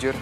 jujur.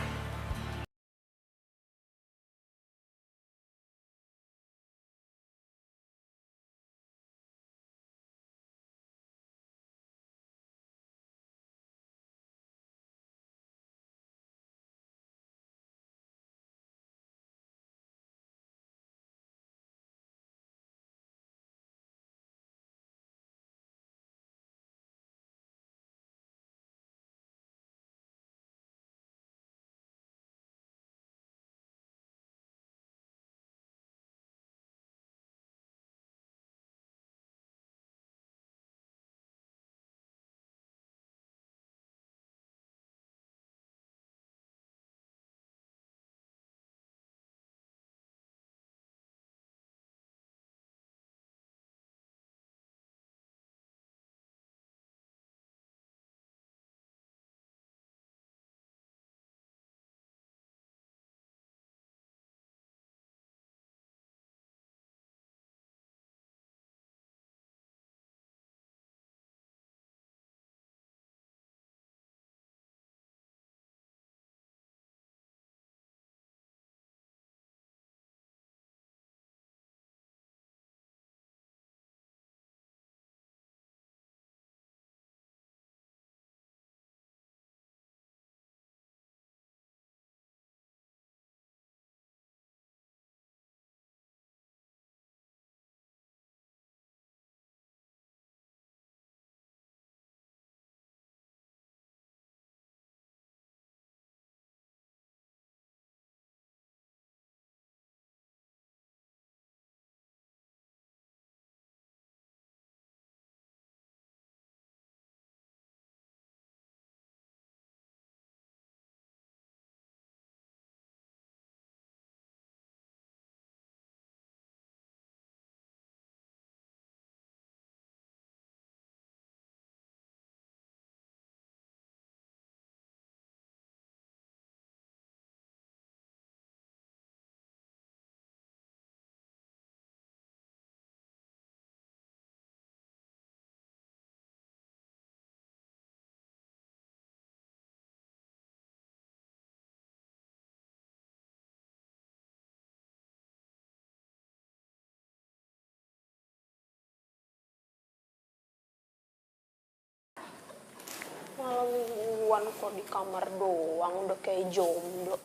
Malam mingguan kok di kamar doang, udah kayak jomblo.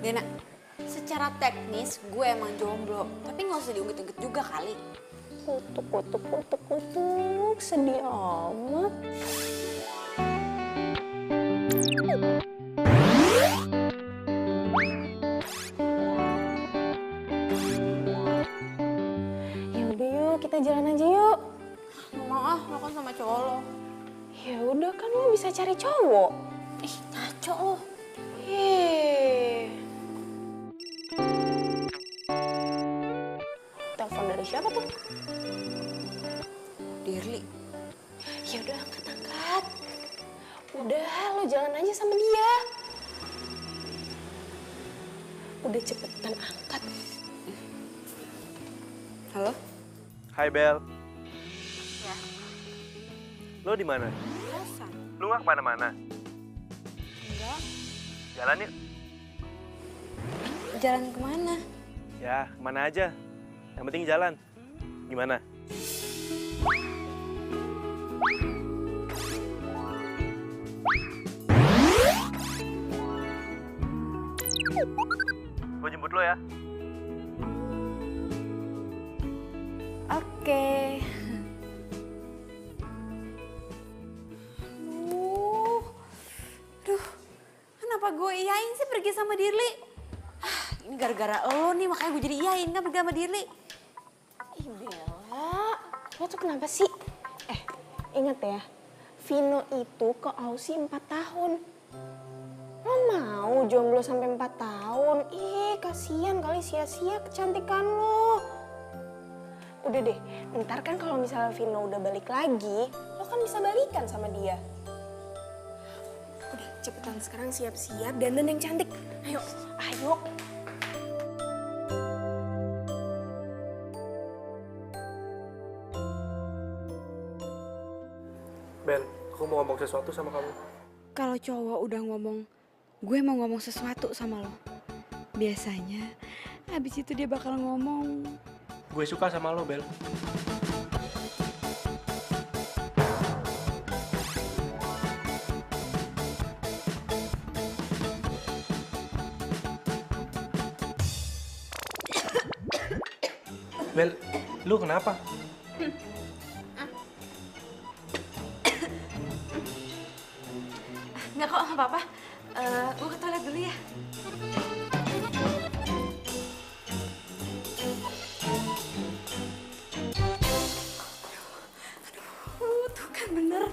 Dena, secara teknis gue emang jomblo, tapi gak usah diungkit-ungkit juga kali. Kutuk, sedih amat. Ya udah yuk, kita jalan aja yuk. Gak mau ah, lo kan sama cowok lo. Ya udah kan lo bisa cari cowok. Ih, ngaco lo. Telepon dari siapa tuh? Dirli. Ya udah angkat. Udah, lo jalan aja sama dia. Udah cepetan angkat. Halo? Hai Bel, Ya. lo di mana? Biasa. Lu nggak kemana-mana? Enggak. Jalan yuk. Jalan kemana? Ya, kemana aja. Yang penting jalan. Gimana? Gue jemput lo ya. Oke. Duh, kenapa gue iyain sih pergi sama Dirli? Ini gara-gara lo nih, makanya gue jadi iyain kan pergi sama Dirli. Ih Bella, lo tuh kenapa sih? Ingat ya, Vino itu ke Aussie 4 tahun. Lo mau jomblo sampai 4 tahun? Ih, kasihan kali sia-sia kecantikan lo. Udah deh, ntar kan kalau misalnya Vino udah balik lagi, lo kan bisa balikan sama dia. Udah, cepetan sekarang siap-siap, dandan yang cantik. Ayo. Bel, aku mau ngomong sesuatu sama kamu. kalau cowok udah ngomong, gue mau ngomong sesuatu sama lo. Biasanya, habis itu dia bakal ngomong. Gue suka sama lo, Bel. Bel, lu kenapa? Nggak kok, nggak apa-apa. Gue ke toilet dulu ya. Tuh kan bener.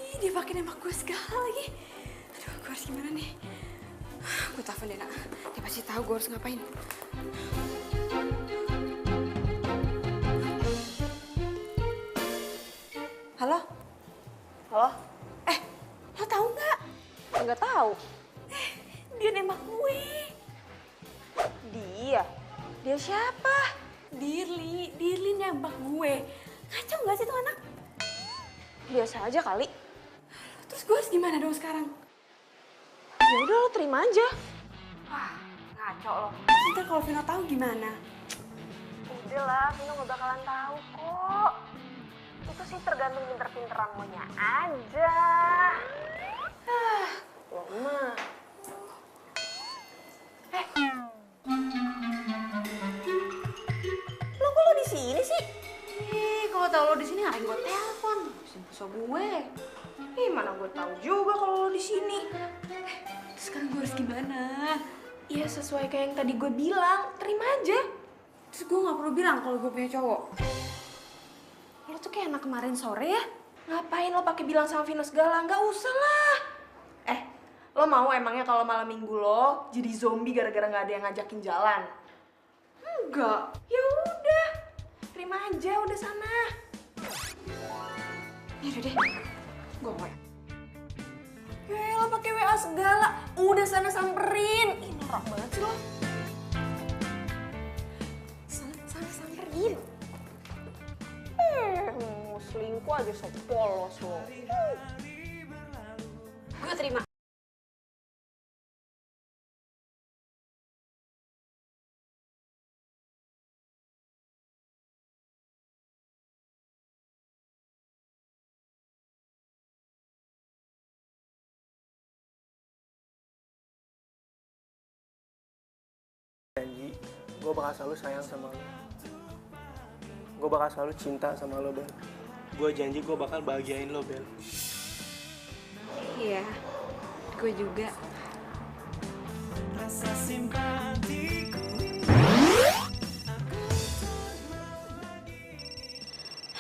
Ih, dia pakai nembak gue segala lagi. Aduh, gue harus gimana nih? Gue telepon Dena. Dia pasti tahu gue harus ngapain. Halo? Halo? Lo tahu nggak? Nggak tahu. Dia nembak gue. Dia? Dia siapa? Dirli nembak gue. Kacau nggak sih tuh anak? Biasa aja kali. Terus gue harus gimana dong sekarang? Ya udah lo terima aja. Wah, ngaco lo. Ntar kalau Vino tahu gimana? Udah lah, Vino gak bakalan tahu kok. Itu sih tergantung pinter-pinteran lo nya aja. Lo mah. Lo di sini sih? Kalau tahu lo di sini ngapain gue telepon? Simpul gue. Mana gue tahu juga kalau lo di sini. Sekarang gue harus gimana? Ya sesuai kayak yang tadi gue bilang, terima aja. Terus gue nggak perlu bilang kalau gue punya cowok. Lo tuh kayak anak kemarin sore ya. Ngapain lo pakai bilang sama Vino segala? Nggak usah lah. Lo mau emangnya kalau malam minggu lo jadi zombie gara-gara nggak ada yang ngajakin jalan? Enggak. Ya udah, terima aja udah sana. Ya udah deh, gue mau. Lo pakai WA segala, udah sana samperin. Ih, norak banget sih lo. Sana samperin. Mau selingkuh aja sok polos lo. Gue terima. Janji, gue bakal selalu sayang sama lo. Gue bakal selalu cinta sama lo, Bel. Gue janji gue bakal bahagiain lo, Bel. Iya, gue juga.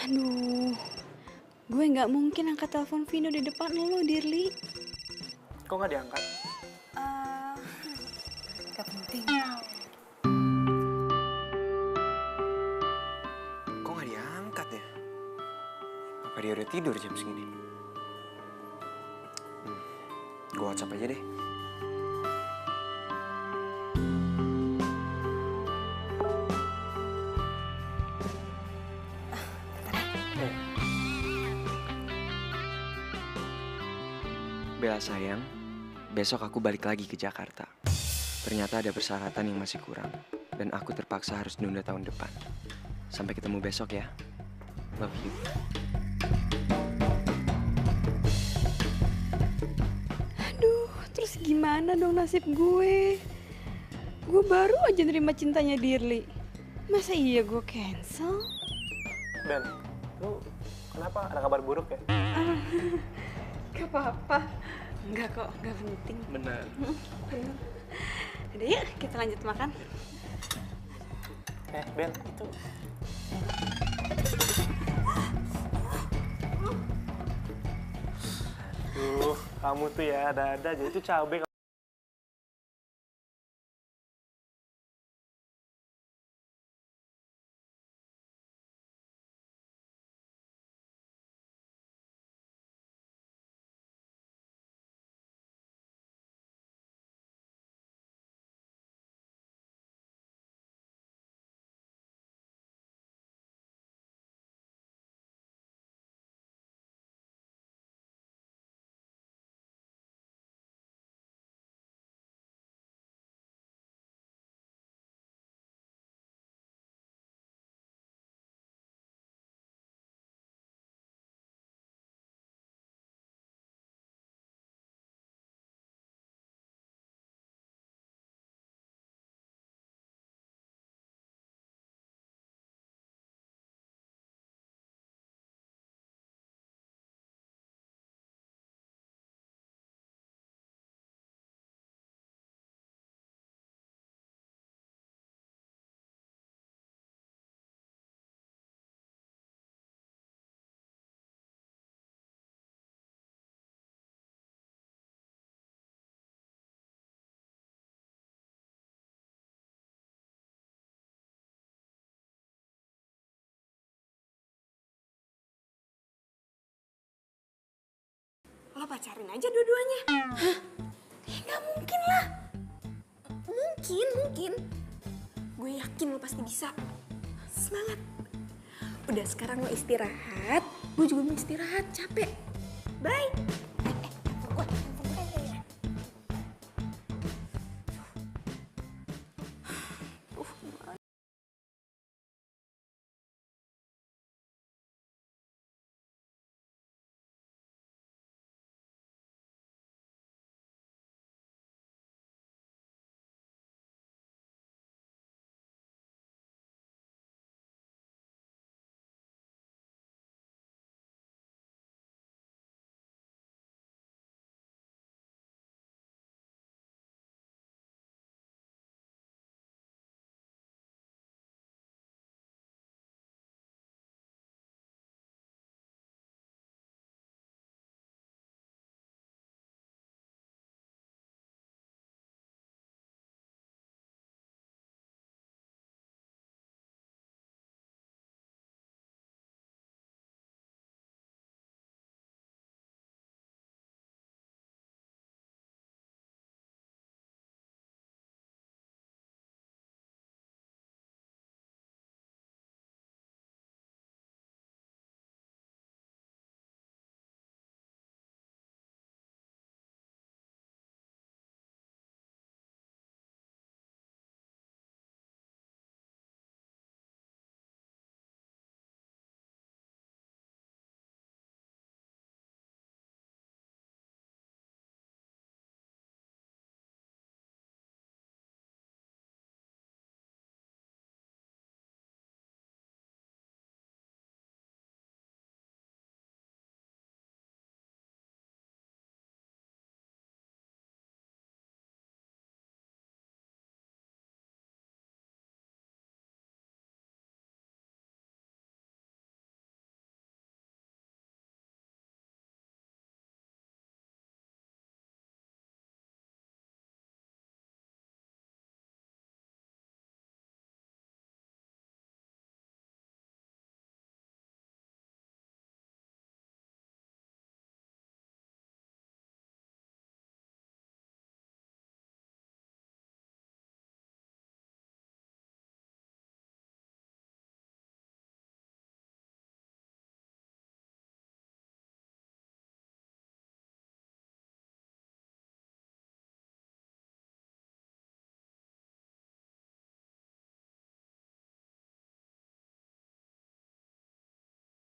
Aduh, gue nggak mungkin angkat telepon Vino di depan lo, Dirli. Kok nggak diangkat? Gak penting. Kok nggak diangkat ya? Apa dia udah tidur jam segini? Gue WhatsApp aja deh. Bella sayang, besok aku balik lagi ke Jakarta. Ternyata ada persyaratan yang masih kurang, dan aku terpaksa harus nunda tahun depan. Sampai ketemu besok ya. Love you. Aduh, terus gimana dong nasib gue? Gue baru aja nerima cintanya Dirli. Masa iya gue cancel? Bel, lu kenapa? Ada kabar buruk ya? Gak apa-apa. Enggak kok, gak penting. Benar. Udah yuk, kita lanjut makan. Bel, itu... Duh, kamu tuh ya ada-ada aja. Itu cabai lo pacarin aja dua-duanya. Hah? Gak mungkin lah. Mungkin. Gue yakin lo pasti bisa. Semangat. Udah sekarang lo istirahat, gue juga mau istirahat, capek. Bye.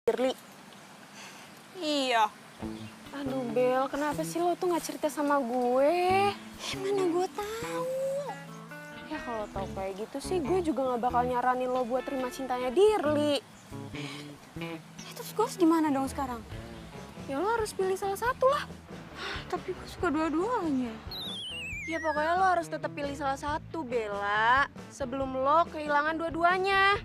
Dirli. Iya. Aduh Bel, kenapa sih lo tuh gak cerita sama gue? Mana gue tahu. Ya kalau tau kayak gitu sih gue juga gak bakal nyaranin lo buat terima cintanya Dirli. Terus gue harus gimana dong sekarang? Ya lo harus pilih salah satu lah. Tapi gue suka dua-duanya. Ya pokoknya lo harus tetap pilih salah satu, Bella. Sebelum lo kehilangan dua-duanya.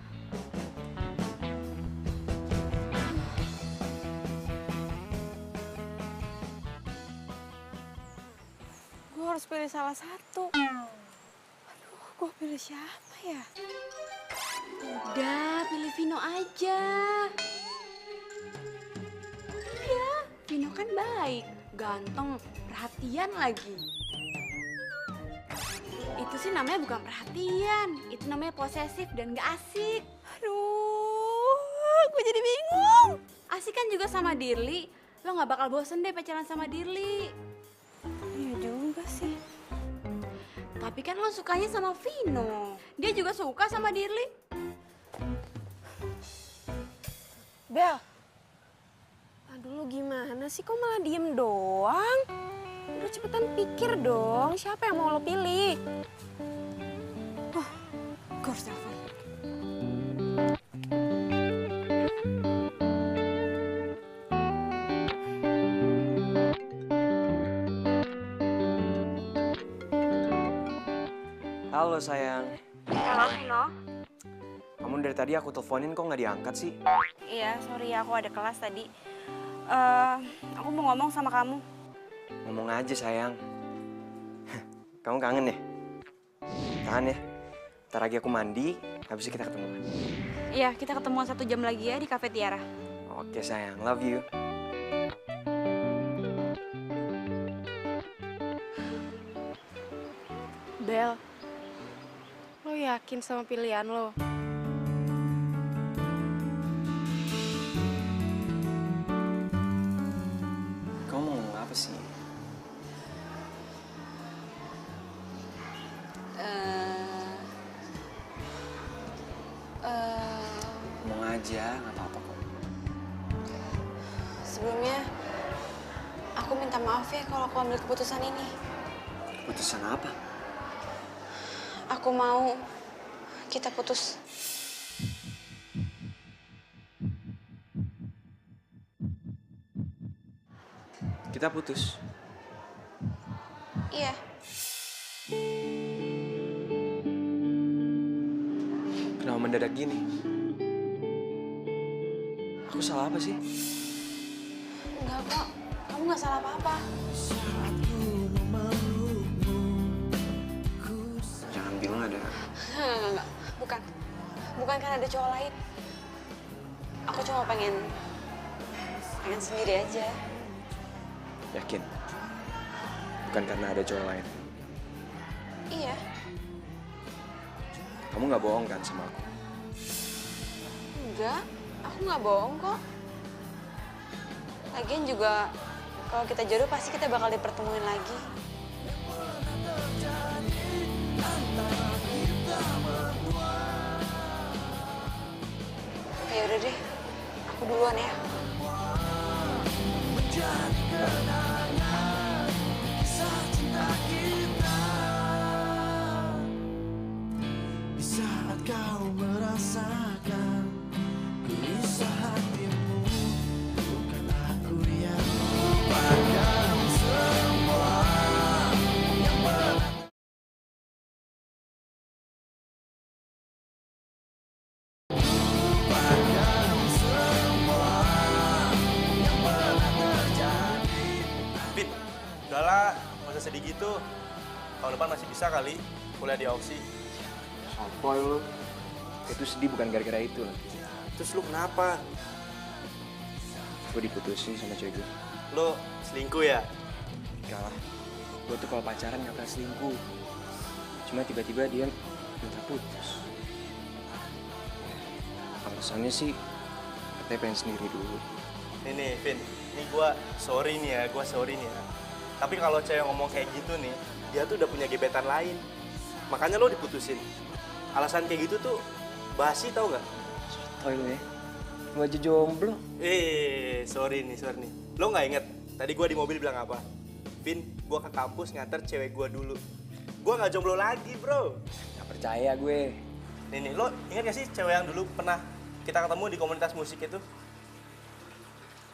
Gue harus pilih salah satu. Aduh, gue pilih siapa ya? Udah, pilih Vino aja. Iya, Vino kan baik, ganteng, perhatian lagi. Itu sih namanya bukan perhatian, itu namanya posesif dan gak asik. Aduh, gue jadi bingung. Asik kan juga sama Dirli, lo gak bakal bosen deh pacaran sama Dirli. Iya juga sih. Tapi kan lo sukanya sama Vino, dia juga suka sama Dirli. Bel, aduh lo gimana sih? Kok malah diem doang? Udah cepetan pikir dong, siapa yang mau lo pilih? Gue harus telepon. Halo sayang. Halo Vino. Kamu dari tadi aku teleponin kok nggak diangkat sih? Iya, sorry aku ada kelas tadi. Aku mau ngomong sama kamu. Ngomong aja sayang. Kamu kangen ya? Tahan ya. Ntar lagi aku mandi, habis itu kita ketemuan. Iya, kita ketemuan 1 jam lagi ya di Cafe Tiara. Oke sayang, love you. Bel, lo yakin sama pilihan lo? Kamu mau ngomong apa sih? Ngomong aja, nggak apa-apa kok. Sebelumnya, aku minta maaf ya kalau aku ambil keputusan ini. Putusan apa? Aku mau kita putus. Kita putus. Iya. Kenapa mendadak gini? Aku salah apa sih? Enggak kok, kamu nggak salah apa-apa. Jangan bilang ada. Enggak. Bukan karena ada cowok lain. Aku cuma pengen sendiri aja. Yakin? Bukan karena ada cowok lain. Iya. Kamu nggak bohong kan sama aku? Enggak, aku nggak bohong kok. Lagian juga kalau kita jodoh pasti kita bakal dipertemuin lagi. Ya udah deh, aku duluan ya. Di saat kau merasakan gelisah hatimu, bukan aku yang lupakan semua yang pernah. Vin, udahlah, nggak usah sedih gitu. Tahun depan masih bisa kali kuliah di Ausi. Sopoy lu. Itu sedih bukan gara-gara itu lagi. Terus lu kenapa? Gue diputusin sama cewek gue. Lo selingkuh ya? Enggak lah. Gue tuh kalau pacaran nggak pernah selingkuh. Cuma tiba-tiba dia minta putus. Alasannya sih katanya pengen sendiri dulu. Nih, Vin. Ini gue sorry nih ya. Tapi kalau cewek ngomong kayak gitu nih, dia tuh udah punya gebetan lain. Makanya lo diputusin. Alasan kayak gitu tuh basi tau nggak? Sotoy lu ya. Lu aja jomblo. Sorry nih. Lo nggak inget tadi gue di mobil bilang apa? Vin, gue ke kampus nganter cewek gue dulu. Gue nggak jomblo lagi, bro. Gak percaya gue. Nih, lo inget gak sih cewek yang dulu pernah kita ketemu di komunitas musik itu?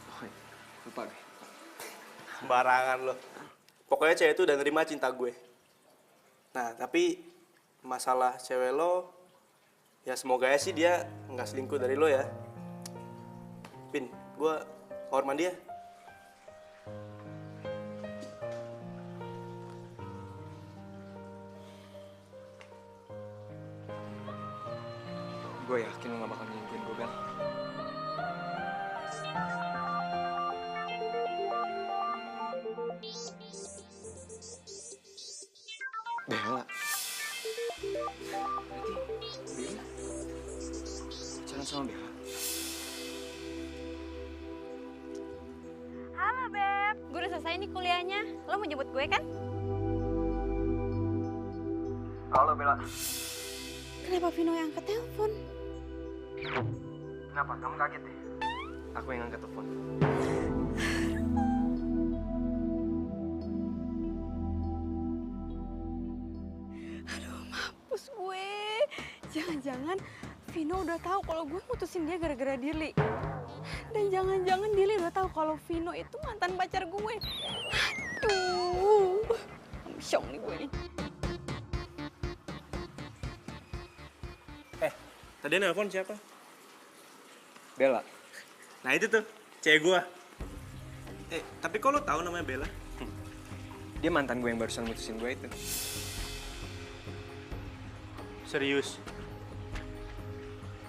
Oh, lupa gue. Sembarangan lo. Pokoknya cewek itu udah nerima cinta gue. Nah, tapi masalah cewek lo, ya semoga ya sih dia nggak selingkuh dari lo ya. Vin, gue kamar mandi ya. Gue yakin lu gak bakal nyingkuin gue, Bel. Bella. Berarti Bella pacaran sama Bella. Halo Beb, gue udah selesai nih kuliahnya. Lo mau jemput gue kan? Halo, Bella. Kenapa Vino yang angkat telepon? Kenapa? Kamu kaget deh? Aku yang angkat telepon. Mampus gue. Jangan-jangan Vino udah tahu kalau gue mutusin dia gara-gara Dirli. Dan jangan-jangan Dirli udah tahu kalau Vino itu mantan pacar gue. Aduh. Amsyong nih gue nih. Tadi nelpon siapa? Bella. Nah itu tuh, cewek gue. Tapi kok lo tahu namanya Bella? Dia mantan gue yang barusan mutusin gue itu. Serius?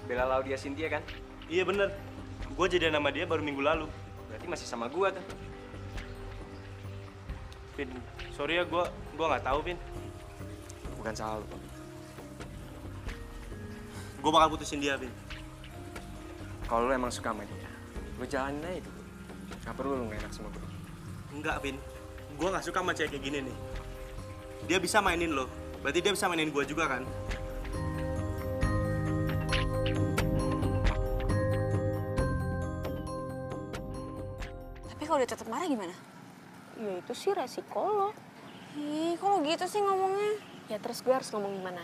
Bella Laudia Cynthia kan? Iya bener. Gue jadian sama dia baru minggu lalu. Berarti masih sama gue kan? Vin, sorry ya gue nggak tahu Vin. bukan salah lo. Gue bakal putusin dia, Vin. Kalau lo emang suka sama dia, lo jalanin aja dulu. Gak perlu lo gak enak sama gue. Enggak, Vin. Gue gak suka sama cewek kayak gini nih. Dia bisa mainin lo. Berarti dia bisa mainin gue juga kan? Tapi kalau dia tetap marah gimana? Ya itu sih resiko lo. Ih, kok lo gitu sih ngomongnya? Ya terus gue harus ngomong gimana?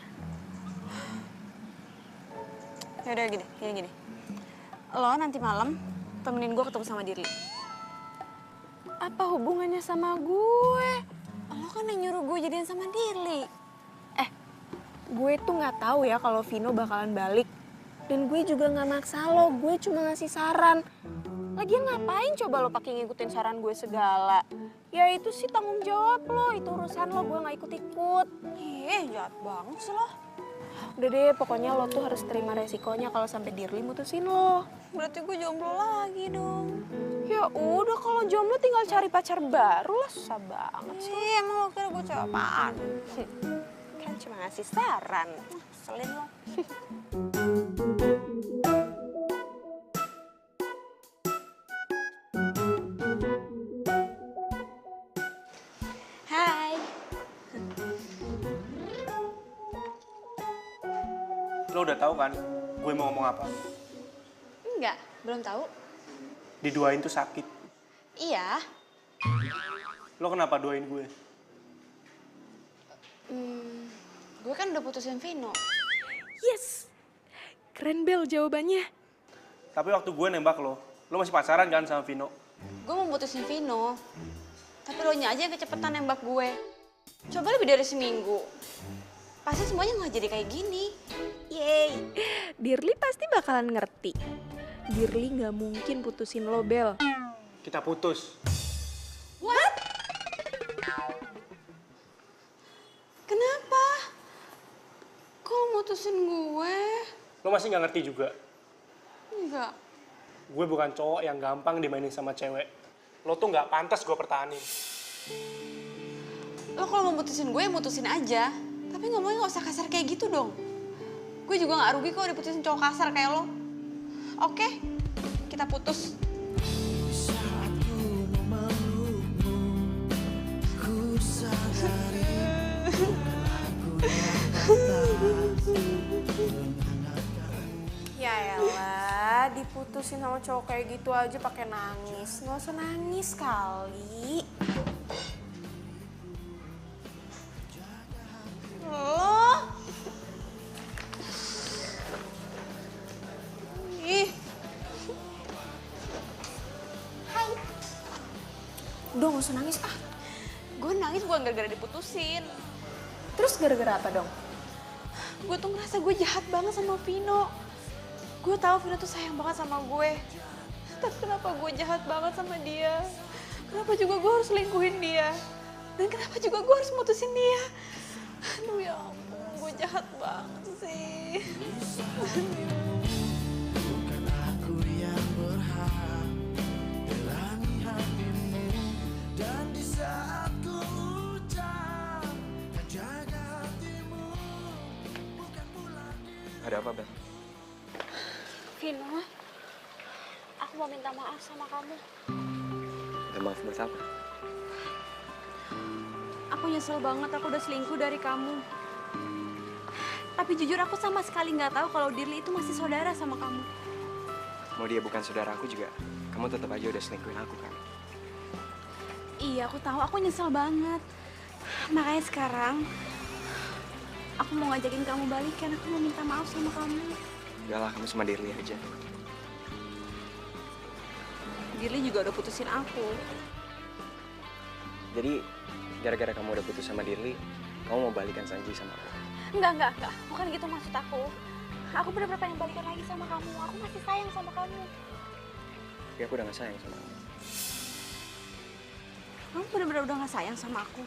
Yaudah gini. Lo nanti malam temenin gue ketemu sama Dirli. Apa hubungannya sama gue? Lo kan yang nyuruh gue jadian sama Dirli. Gue tuh nggak tahu ya kalau Vino bakalan balik. Dan gue juga nggak maksa lo, gue cuma ngasih saran. Lagian ngapain coba lo pakai ngikutin saran gue segala? Ya itu sih tanggung jawab lo, itu urusan lo, gue nggak ikut-ikut. Jahat banget sih lo. Udah deh, pokoknya lo tuh harus terima resikonya kalau sampai Dirli mutusin lo. Berarti gue jomblo lagi dong. Ya udah, kalau jomblo tinggal cari pacar baru lah, susah banget sih. Emang lo kira gue cewek apaan? Kan cuma ngasih saran. Selin lo. Hai. Lo udah tahu kan gue mau ngomong apa? Enggak, belum tahu. Diduain tuh sakit. Iya. Lo kenapa duain gue? Gue kan udah putusin Vino. Yes! Keren Bel jawabannya. Tapi waktu gue nembak lo masih pacaran kan sama Vino? Gue mau putusin Vino. Tapi lo nya aja yang kecepetan nembak gue. Coba lebih dari seminggu. Pasti semuanya nggak jadi kayak gini. Yeay! Dirli pasti bakalan ngerti. Dirli nggak mungkin putusin lo, Bel. Kita putus. What? Kenapa? Kok lo mutusin gue? Lo masih nggak ngerti juga? Enggak. Gue bukan cowok yang gampang dimainin sama cewek. Lo tuh nggak pantas gue pertahanin. Lo kalau mau mutusin gue, ya mutusin aja. Tapi ngomongnya nggak usah kasar kayak gitu dong. Gue juga nggak rugi kok diputusin cowok kasar kayak lo. Oke, kita putus. Di saat ku memelukmu, ku sadari bukan aku yang pantas. Ya elah, diputusin sama cowok kayak gitu aja pakai nangis. Nggak usah nangis kali. Lo? Ih, Udah nggak usah nangis ah. gue nangis bukan gara-gara diputusin. Terus gara-gara apa dong? Gue tuh ngerasa gue jahat banget sama Vino. Gue tahu Vino tuh sayang banget sama gue. Tapi kenapa gue jahat banget sama dia? Kenapa juga gue harus selingkuhin dia? Dan kenapa juga gue harus mutusin dia? Aduh ya ampun, gue jahat banget sih. Bukan aku yang berhak terangi hatimu. Dan di saat ku ucap dan jaga hatimu, bukan pula diri. Ada apa, Bel? Vino, aku mau minta maaf sama kamu. Minta maaf buat apa? Aku nyesel banget aku udah selingkuh dari kamu. Tapi jujur aku sama sekali nggak tahu kalau Dirli itu masih saudara sama kamu. Mau dia bukan saudara aku juga, kamu tetap aja udah selingkuhin aku kan? Iya, aku tahu. Aku nyesel banget. Makanya sekarang aku mau ngajakin kamu balikan. Aku mau minta maaf sama kamu. Udah lah, kamu sama Dirli aja. Dirli juga udah putusin aku. Jadi, gara-gara kamu udah putus sama Dirli, kamu mau balikan Sanji sama aku? Enggak. Bukan gitu maksud aku. Aku bener-bener pengen balikan lagi sama kamu. Aku masih sayang sama kamu. Tapi aku udah gak sayang sama kamu. Kamu bener-bener udah gak sayang sama aku.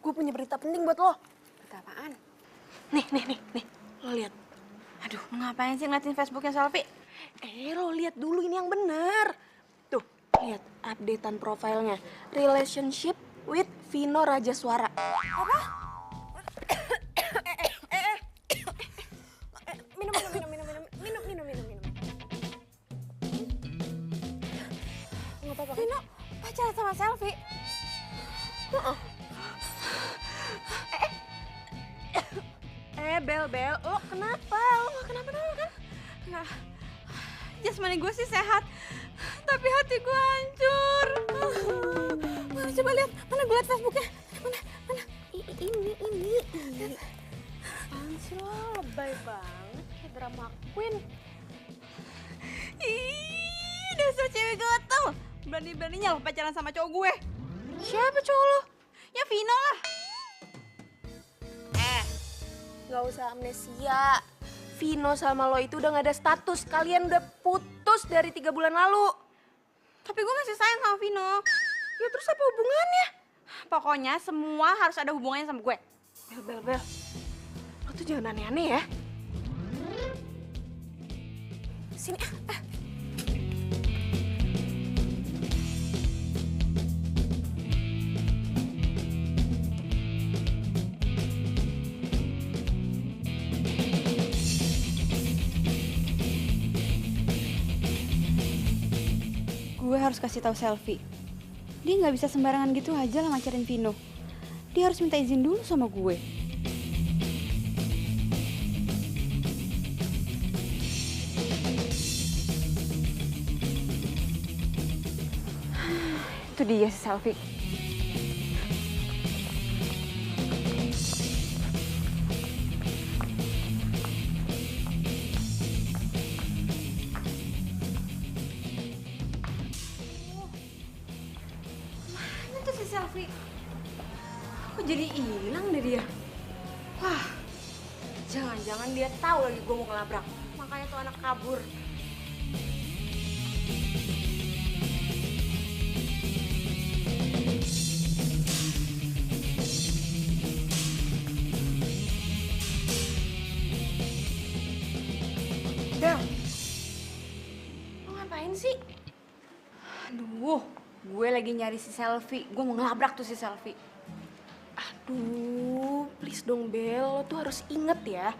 Gue punya berita penting buat lo. Berita apaan? Nih. Lo lihat. Aduh, ngapain sih ngeliatin Facebooknya Selfie? Lo lihat dulu ini yang benar. Tuh, lihat updatean profilnya. Relationship with Vino Rajaswara. Apa? Minum. Nggak apa-apa. Vino pacaran sama Selfie? Bel, lo kenapa? Lo gak kenapa-napa kan? Nggak. Jasmani gue sih sehat, tapi hati gue hancur. Mana coba lihat, mana gue lihat Facebooknya. Mana? Ini. Apaan sih lo? Lebay banget kayak drama queen. Ih, dasar cewek gatel. Berani-beraninya lo pacaran sama cowok gue. Siapa cowok lo? Ya Vino lah. Gak usah amnesia. Vino sama lo itu udah gak ada status. Kalian udah putus dari 3 bulan lalu. Tapi gue masih sayang sama Vino. Ya terus apa hubungannya? Pokoknya semua harus ada hubungannya sama gue. Bel. Lo tuh jangan aneh-aneh ya. Sini. Gue harus kasih tahu Selfie. Dia nggak bisa sembarangan gitu aja lah macarin Vino. Dia harus minta izin dulu sama gue. Itu dia si Selfie. Mana tuh si Selfie? Kok jadi hilang deh dia? Wah, jangan-jangan dia tahu lagi gue mau ngelabrak. Makanya tuh anak kabur. Bel, lo ngapain sih? Aduh, gue lagi nyari si Selfie. Gue mau ngelabrak tuh si Selfie. Aduh, please dong Bel, lo tuh harus inget ya.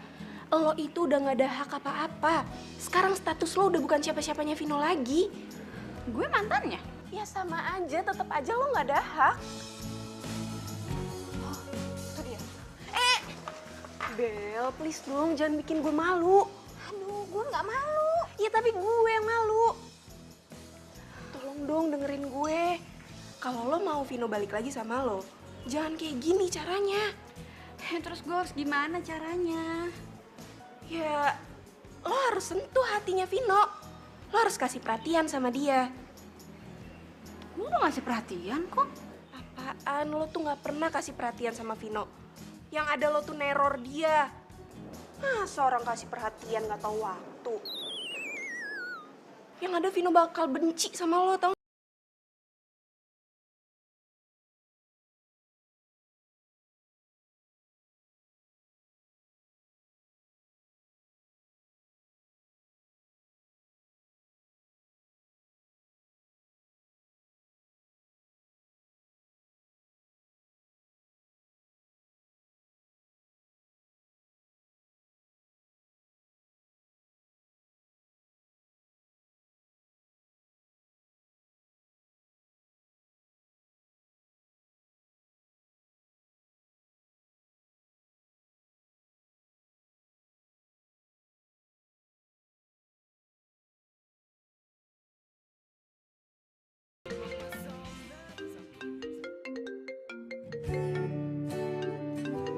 Lo itu udah gak ada hak apa-apa. Sekarang status lo udah bukan siapa-siapanya Vino lagi. Gue mantannya. Ya sama aja, tetap aja lo gak ada hak. Itu dia. Bel, please dong, jangan bikin gue malu. Aduh, gue nggak malu. Ya tapi gue yang malu. Tolong dong dengerin gue. Kalau lo mau Vino balik lagi sama lo, jangan kayak gini caranya. Terus gue harus gimana caranya? Ya, lo harus sentuh hatinya Vino. Lo harus kasih perhatian sama dia. Gue udah ngasih perhatian kok. Apaan, lo tuh gak pernah kasih perhatian sama Vino. Yang ada lo tuh neror dia. Masa orang kasih perhatian gak tahu waktu. Yang ada Vino bakal benci sama lo, tau.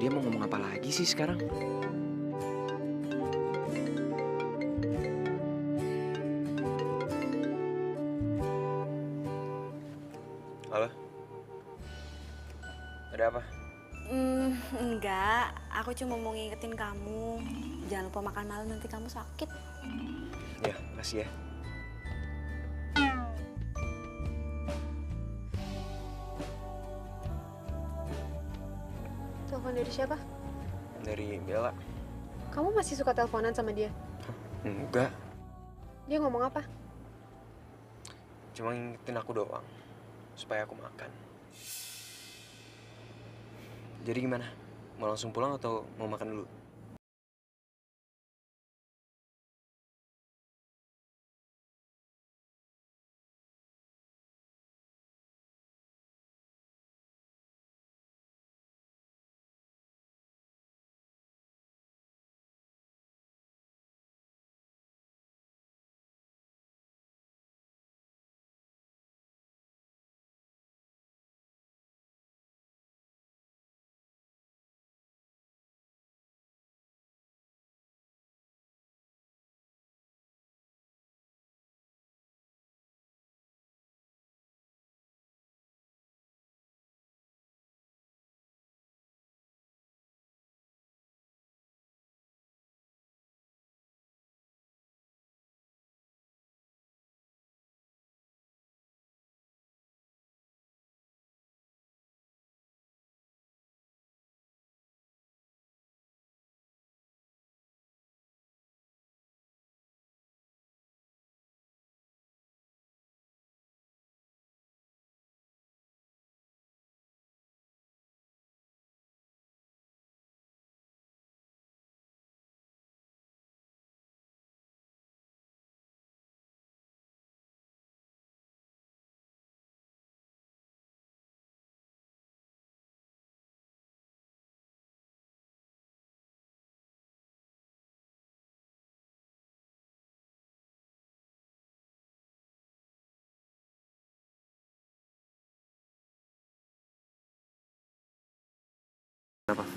Dia mau ngomong apa lagi sih sekarang? Halo? Ada apa? Enggak, aku cuma mau ngingetin kamu. Jangan lupa makan malam, nanti kamu sakit. Ya, makasih ya. Telepon dari siapa? Dari Bella. Kamu masih suka teleponan sama dia? Enggak, Dia ngomong apa? cuma ngingetin aku doang supaya aku makan. Jadi gimana? Mau langsung pulang atau mau makan dulu? Kenapa?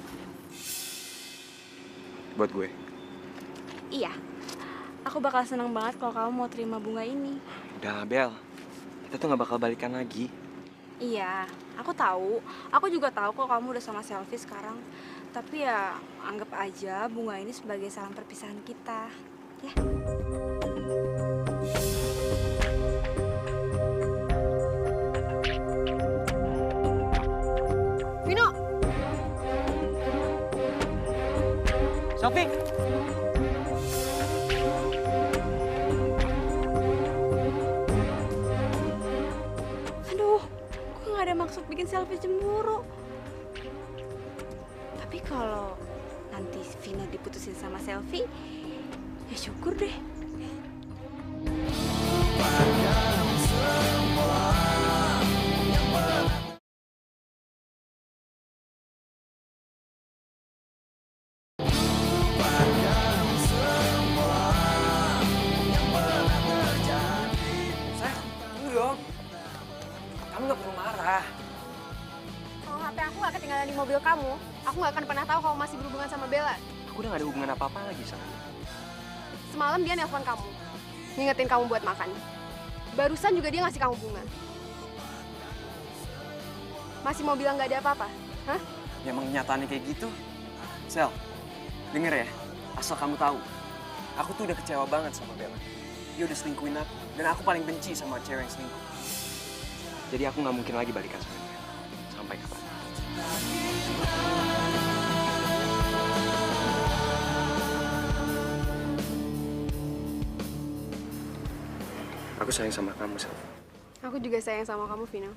Buat gue. Iya, aku bakal senang banget kalau kamu mau terima bunga ini. Udah, Bel. Kita tuh nggak bakal balikan lagi. Iya, aku tahu. Aku juga tahu kok kamu udah sama Selfie sekarang. Tapi ya anggap aja bunga ini sebagai salam perpisahan kita. Ya. Vino! Sofi! Aduh, gue gak ada maksud bikin Selfie cemburu. Tapi kalau nanti Vino diputusin sama Selfie, ya syukur deh. Sayang, tunggu dong. Kamu nggak perlu marah. Kalau HP aku gak ketinggalan di mobil kamu, aku gak akan pernah tahu kamu masih berhubungan sama Bella. Aku udah gak ada hubungan apa-apa lagi sama dia. Semalam dia nelpon kamu, ngingetin kamu buat makan. Barusan juga dia ngasih kamu bunga. Masih mau bilang gak ada apa-apa? Hah? Ya emang kenyataannya kayak gitu. Sel, denger ya, asal kamu tahu. Aku tuh udah kecewa banget sama Bella. Dia udah selingkuhin aku, dan aku paling benci sama cewek yang selingkuh. Jadi aku nggak mungkin lagi balikan sama dia. Sampai kapan? Aku sayang sama kamu, Sel. Aku juga sayang sama kamu, Vino.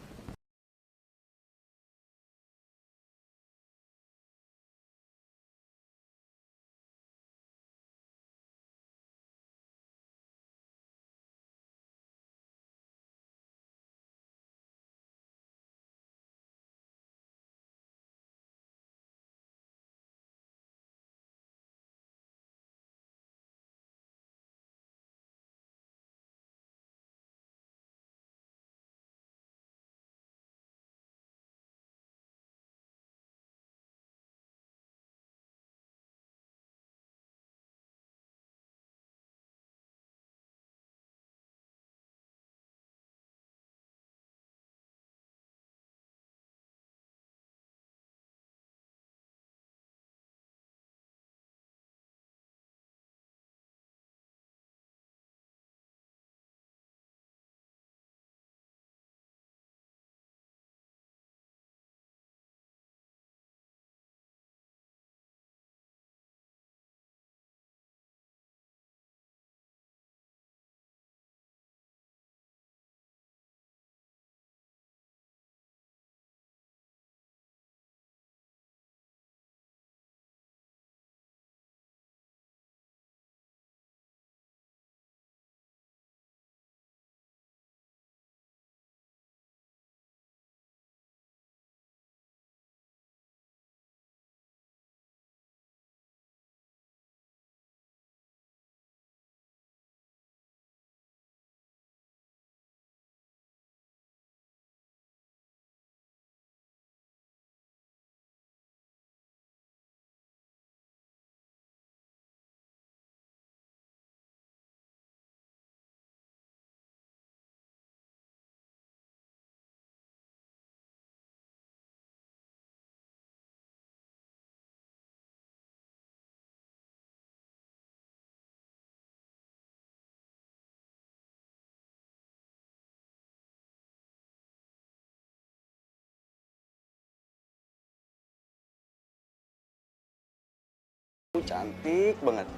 cantik banget.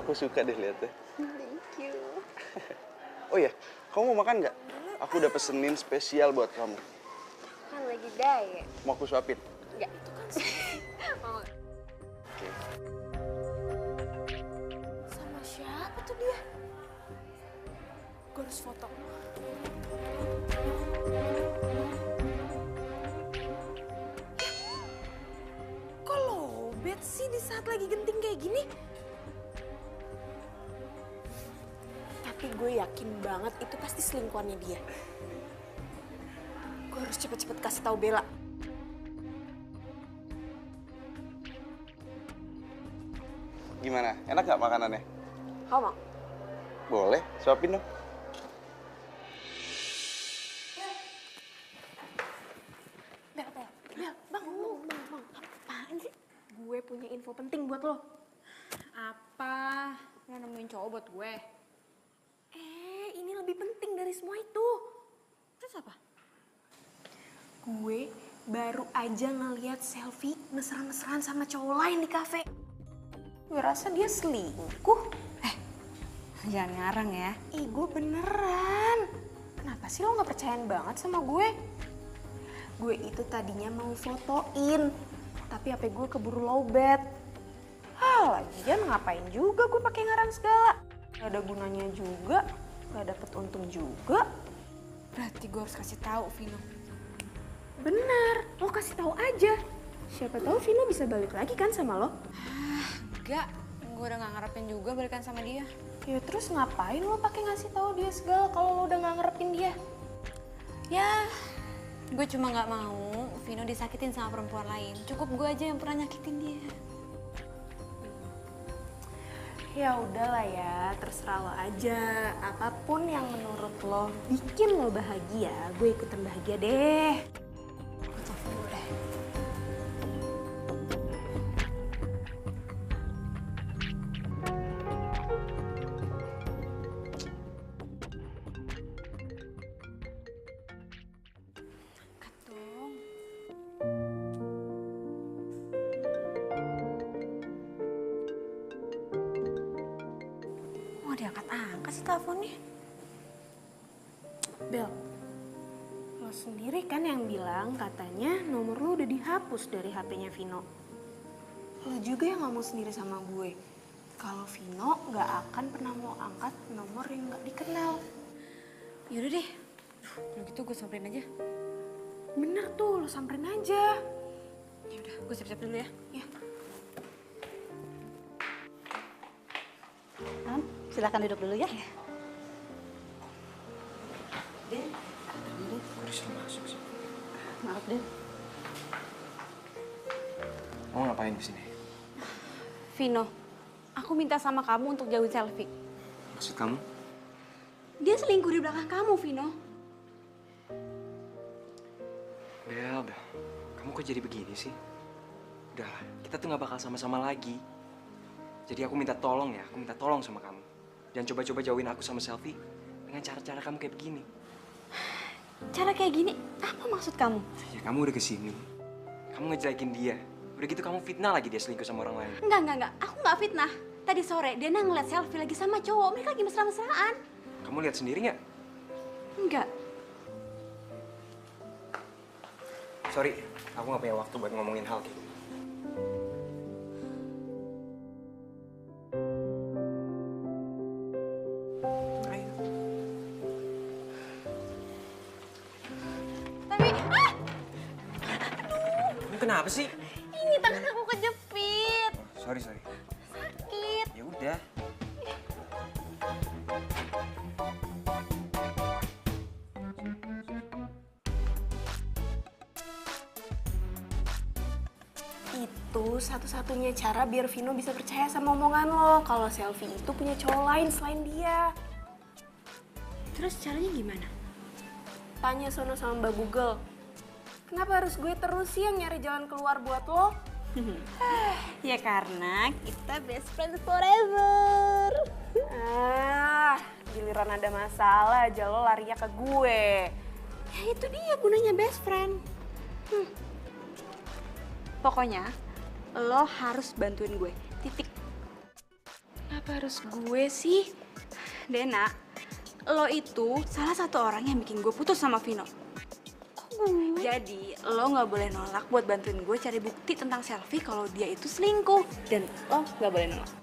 Aku suka deh liatnya. Thank you. Oh iya, kamu mau makan nggak? Aku udah pesenin spesial buat kamu. Kan lagi diet. Mau aku suapin? Enggak, itu kan mau. Oke. Sama siapa tuh dia? Gue harus foto. Kok lowbat sih di saat lagi genting kayak gini? Tapi gue yakin banget itu pasti selingkuhannya dia. Gue harus cepet-cepet kasih tahu Bella. Gimana? Enak nggak makanannya? Kau mau? Boleh, suapin dong. Bel, bang, apaan sih? Gue punya info penting buat lo. Apa? Lo nemuin cowok buat gue? Ini lebih penting dari semua itu. Terus apa? Gue baru aja ngeliat selfie mesra-mesraan sama cowok lain di kafe. Gue rasa dia selingkuh. Jangan ngarang ya. Gue beneran. Kenapa sih lo gak percayaan banget sama gue? Gue itu tadinya mau fotoin, tapi HP gue keburu lowbat. Lagian ngapain juga gue pakai ngarang segala? Gak ada gunanya juga, gak dapet untung juga. Berarti gue harus kasih tahu Vino. Bener, lo kasih tahu aja. Siapa tahu Vino bisa balik lagi kan sama lo? Enggak, gue udah gak ngarepin juga balikan sama dia. Ya terus ngapain lo pakai ngasih tahu dia segala kalau lo udah gak ngarepin dia? Ya, gue cuma gak mau Vino disakitin sama perempuan lain. Cukup gue aja yang pernah nyakitin dia. Ya udahlah ya, terserah lo aja. Apapun yang menurut lo bikin lo bahagia, gue ikutan bahagia deh. Gue telepon dulu deh. Oh, diangkat-angkat sih teleponnya. Bel, lo sendiri kan yang bilang katanya nomor lo udah dihapus dari HP-nya Vino. Lo juga yang ngomong sendiri sama gue. Kalau Vino gak akan pernah mau angkat nomor yang gak dikenal. Yaudah deh, kalau gitu gue samperin aja. Bener tuh, lo samperin aja. Ya udah, gue siap-siap dulu ya. Ya. Silakan duduk dulu ya. Din, Kok disuruh masuk sih? maaf Din. Kamu ngapain di sini? Vino, aku minta sama kamu untuk jauhin selfie. Maksud kamu? Dia selingkuh di belakang kamu, Vino. Bel, kamu kok jadi begini sih? Udah, kita tuh gak bakal sama-sama lagi. Jadi aku minta tolong ya, aku minta tolong sama kamu. Jangan coba-coba jauhin aku sama selfie dengan cara-cara kamu kayak begini. Cara kayak gini, apa maksud kamu? Ya kamu udah kesini, kamu ngejelekin dia. Udah gitu kamu fitnah lagi dia selingkuh sama orang lain. Enggak. Aku nggak fitnah. Tadi sore dia ngeliat selfie lagi sama cowok. Mereka lagi mesra-mesraan. Kamu lihat sendiri nggak? Enggak. Sorry, aku nggak punya waktu buat ngomongin hal kayak gini. Ayo. Tapi, Kamu kenapa sih? ini tangan aku kejepit. Sorry. Sakit. Ya udah. Itu satu-satunya cara biar Vino bisa percaya sama omongan lo. Kalau selfie itu punya cowok lain selain dia. Terus caranya gimana? Tanya sono sama Mbak Google. Kenapa harus gue terus sih yang nyari jalan keluar buat lo? Ya karena kita best friend forever. Giliran ada masalah aja lo larinya ke gue. Ya itu dia gunanya best friend. Pokoknya lo harus bantuin gue. titik. Kenapa harus gue sih? Dena, lo itu salah satu orang yang bikin gue putus sama Vino. Jadi lo nggak boleh nolak buat bantuin gue cari bukti tentang Selvi kalau dia itu selingkuh. Dan lo nggak boleh nolak.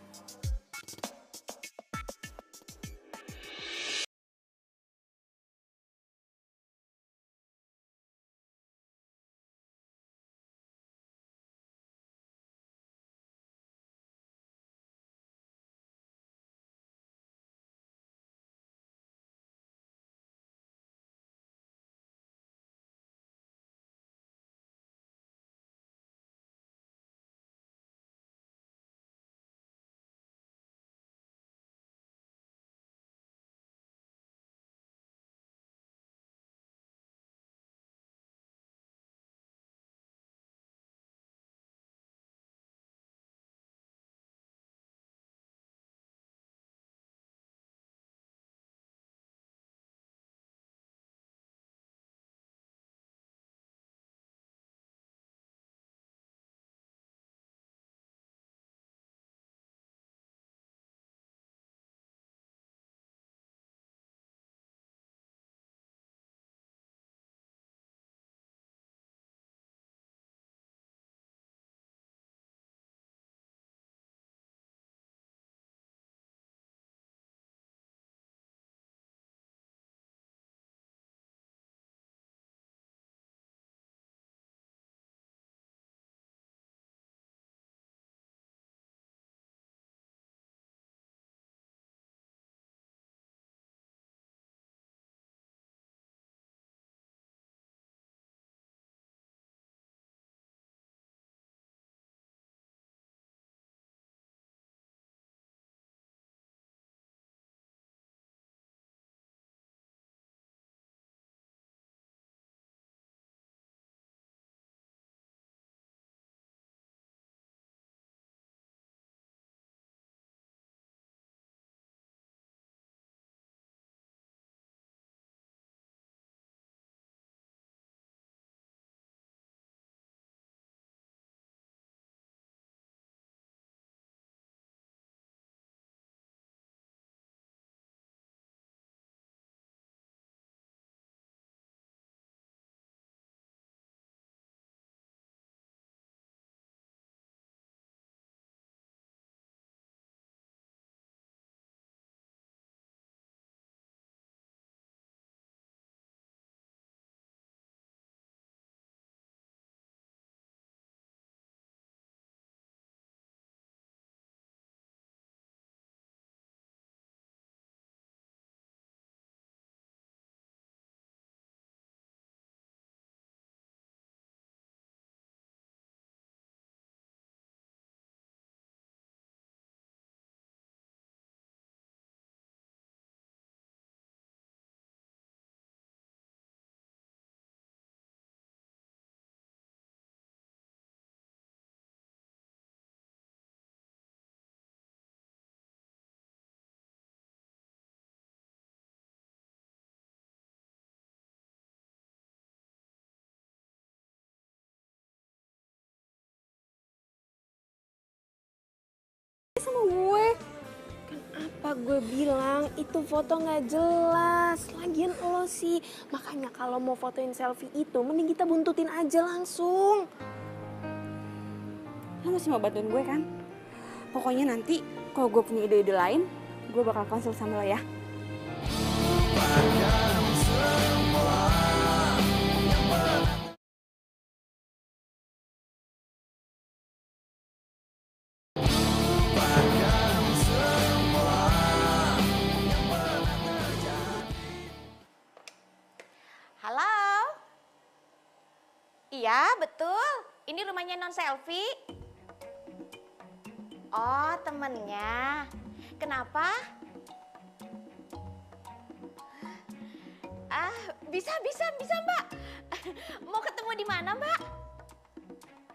Sama gue. Kenapa gue bilang itu foto nggak jelas? Lagian lo sih, makanya kalau mau fotoin selfie itu mending kita buntutin aja langsung. Lo masih mau bantuin gue kan? Pokoknya nanti kalau gue punya ide-ide lain, gue bakal konsul sama lo ya. Halo? Iya, betul. Ini rumahnya Non Selfie. Oh, temennya. Kenapa? Bisa, Mbak. Mau ketemu di mana, Mbak?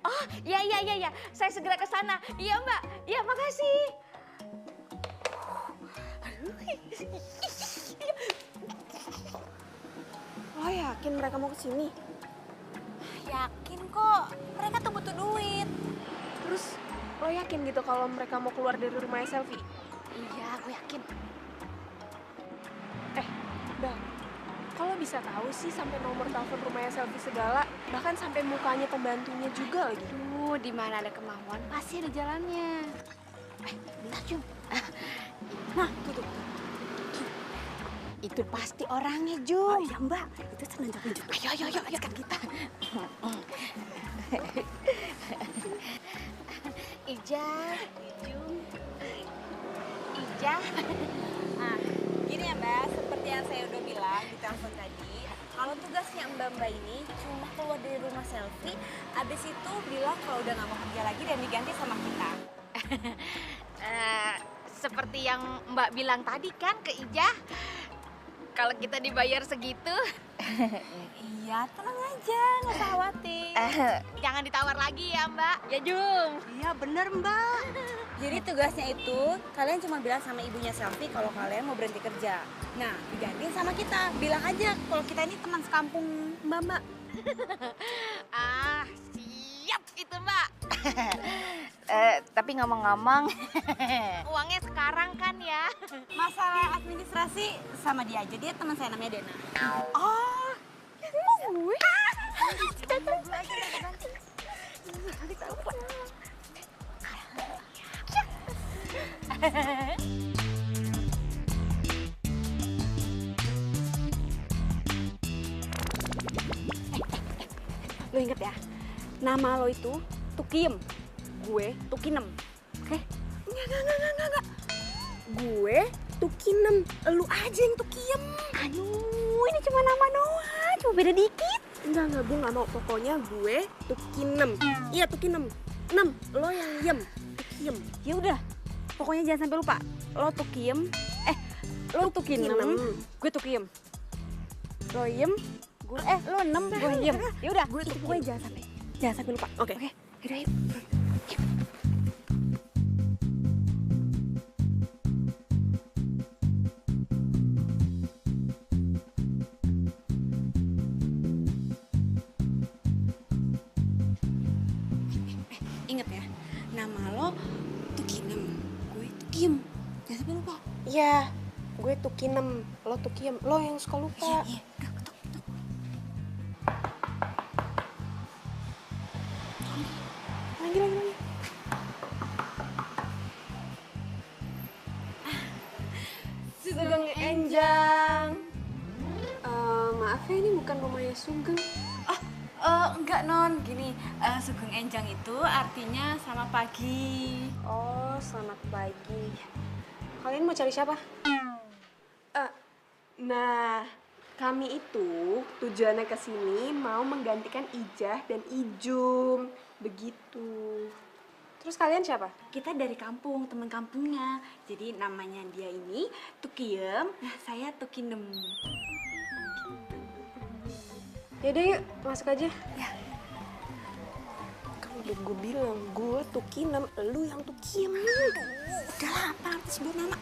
Oh, ya. Saya segera ke sana. Iya, Mbak. Iya, makasih. Lo yakin mereka mau kesini? Yakin kok. Mereka tuh butuh duit. Terus Lo yakin gitu kalau mereka mau keluar dari rumahnya Selfie? Iya, aku yakin. Bel, kalau bisa tahu sih sampai nomor telepon rumahnya Selfie segala, bahkan sampai mukanya pembantunya juga lagi. Duh, di mana ada kemauan pasti ada jalannya. Bentar Jum. Nah, tuh. Itu pasti orangnya, Jum. Iya Mbak, itu senang-senang. Ayo, kan kita. Ijah, Jum. Ijah. Nah, gini ya Mbak, seperti yang saya udah bilang di telepon tadi, kalau tugasnya Mbak ini cuma keluar dari rumah Selfie, abis itu bilang kalau udah nggak mau kerja lagi dan diganti sama kita. Seperti yang Mbak bilang tadi kan ke Ijah, kalau kita dibayar segitu, Iya, tenang aja, nggak usah khawatir. jangan ditawar lagi ya Mbak. Ya Jum. Iya bener Mbak. Jadi tugasnya itu, kalian cuma bilang sama ibunya Selfie kalau kalian mau berhenti kerja. Nah, digantiin sama kita. Bilang aja kalau kita ini teman sekampung Mbak. Ah, siap itu Mbak. Tapi ngomong-ngomong, uangnya sekarang kan ya? Masalah administrasi sama dia aja, dia teman saya namanya Dena. Oh, gue. Lo inget ya, nama lo itu Tukiem, gue Tukinem, oke? Enggak. Gue Tukinem, lu aja yang Tukiem. Aduh, ini cuma nama doang, cuma beda dikit. Enggak, gue nggak mau. Pokoknya gue Tukinem. Iya, Tukinem. 6, lo yang Yem. Tukiem. Ya udah, pokoknya jangan sampai lupa. Lo Tukiem, lo Tukinem, gue Tukiem. Lo Yem, gue lo 6, gue Yem. Ya udah, Gue itu Tukiem. pokoknya jangan sampai lupa. Oke. Yaudah, yuk. Ingat ya, nama lo Tukinem, gue Tukiem. Jangan sampai lupa. Iya, gue Tukinem. Lo Tukiem. Lo yang suka lupa. Iya, udah ketok. Lagi. Sugeng Enjang. Maaf ya, ini bukan rumahnya Sugeng. Enggak non, gini, Sugeng Enjang itu artinya selamat pagi. Oh, selamat pagi. Kalian mau cari siapa? Nah, kami itu tujuannya ke sini mau menggantikan Ijah dan Ijum. Begitu. Terus kalian siapa? Kita dari kampung, teman kampungnya. Jadi namanya dia ini Tukiem, saya Tukinem. Yaudah yuk, masuk aja. Ya. Kan udah gue bilang, gue Tukinem, lu yang Tukiem. Udah lah, apa arti sebut nama?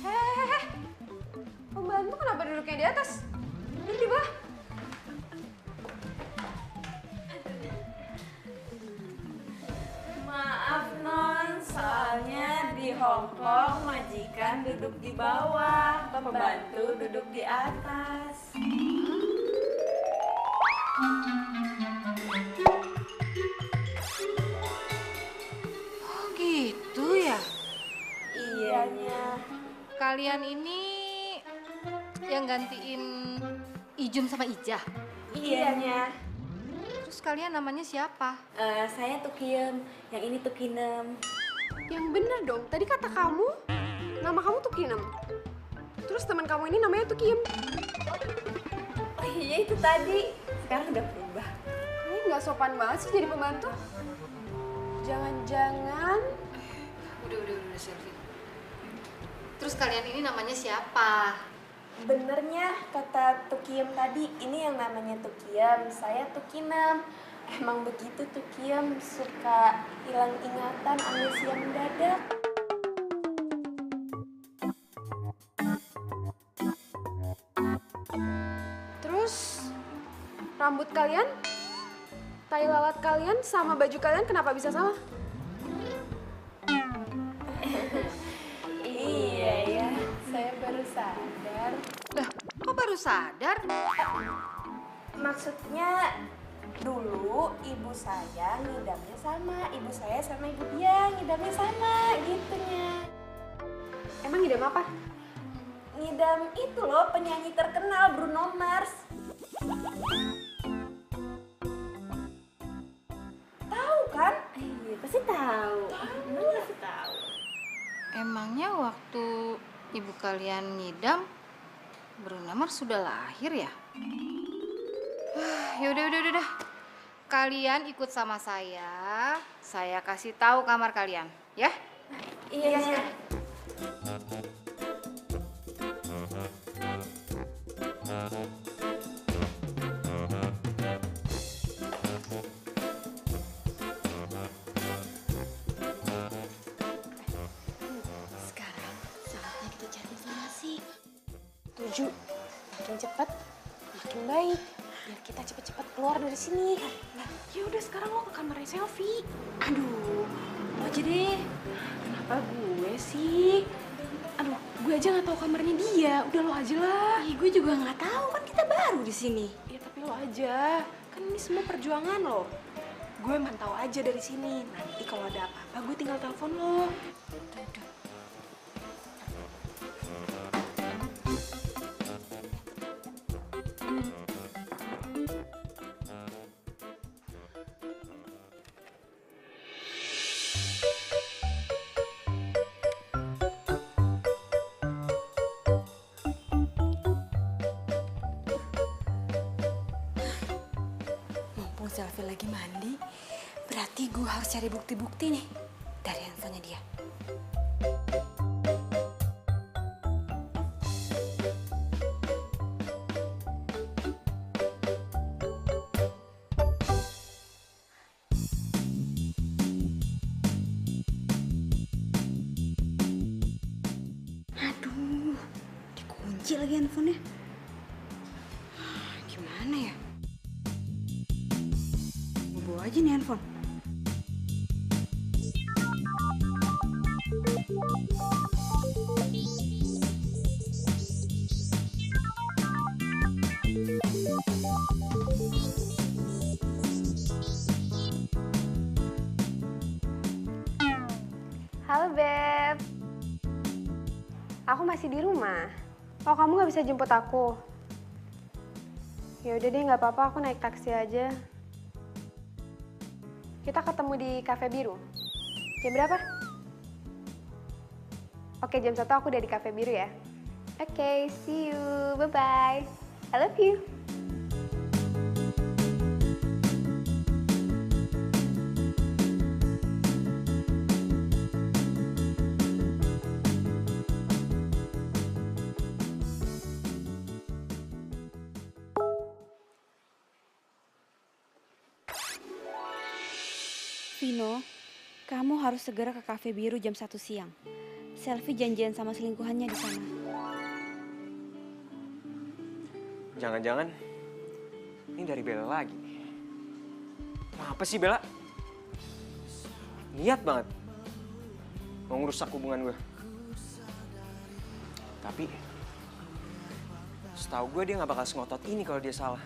Hehehe. Pembantu kenapa duduknya di atas? Duduk di bawah. Maaf non, soalnya di Hongkong majikan duduk di bawah, pembantu duduk di atas. Oh gitu ya? Iyanya. Kalian ini yang gantiin Ijum sama Ijah? Iyanya. Terus kalian namanya siapa? Saya Tukiem, yang ini Tukinem. Yang bener dong, tadi kata kamu, nama kamu Tukinem. Terus teman kamu ini namanya Tukiem. Oh iya itu tadi, sekarang udah berubah. Ini nggak sopan banget sih jadi pembantu. Jangan-jangan Udah Selvi. Terus kalian ini namanya siapa? benernya kata Tukiem tadi, ini yang namanya Tukiem, saya Tukinem. Emang begitu Tukiem, suka hilang ingatan, amnesia mendadak. Terus rambut kalian Tai lalat kalian sama baju kalian kenapa bisa sama? Iya ya, saya baru sadar. Lah, kok baru sadar? Maksudnya dulu ibu saya ngidamnya sama, ibu saya sama ibu dia ngidamnya sama gitunya. Emang ngidam apa? Ngidam itu loh penyanyi terkenal Bruno Mars. Tahu kan? Iya, pasti tahu. Pasti tahu. Emangnya waktu ibu kalian ngidam, Bruno Mars sudah lahir ya? Yaudah. Kalian ikut sama saya kasih tahu kamar kalian, ya? Iya. Sekarang saatnya kita cari informasi. Tujuh. Makin cepat, makin baik. Biar kita cepet-cepet keluar dari sini. Nah, ya udah sekarang lo ke kamarnya Selfie. Aduh, lo aja deh. Kenapa gue sih? Aduh, gue aja nggak tahu kamarnya dia. Udah lo aja lah. Ih, gue juga nggak tahu kan kita baru di sini. Ya tapi lo aja. Kan ini semua perjuangan lo. Gue mantau aja dari sini. Nanti kalau ada apa-apa gue tinggal telepon lo. Udah. Mumpung Selfie lagi mandi, berarti gue harus cari bukti-bukti nih dari handphonenya dia. Aduh, dikunci lagi handphonenya. Gimana ya? Gue bawa aja nih handphone. Halo Beb. Aku masih di rumah. Oh kamu nggak bisa jemput aku? Ya udah deh nggak apa-apa, aku naik taksi aja. Kita ketemu di Cafe Biru. Jam berapa? Oke, jam 1 aku udah di Cafe Biru ya. Oke, see you. Bye-bye. I love you. Vino, kamu harus segera ke Cafe Biru jam 1 siang. Selfie janjian sama selingkuhannya di sana. Jangan-jangan ini dari Bella lagi. Apa sih Bella? Niat banget mau ngerusak hubungan gue. Tapi setahu gue dia nggak bakal sengotot ini kalau dia salah.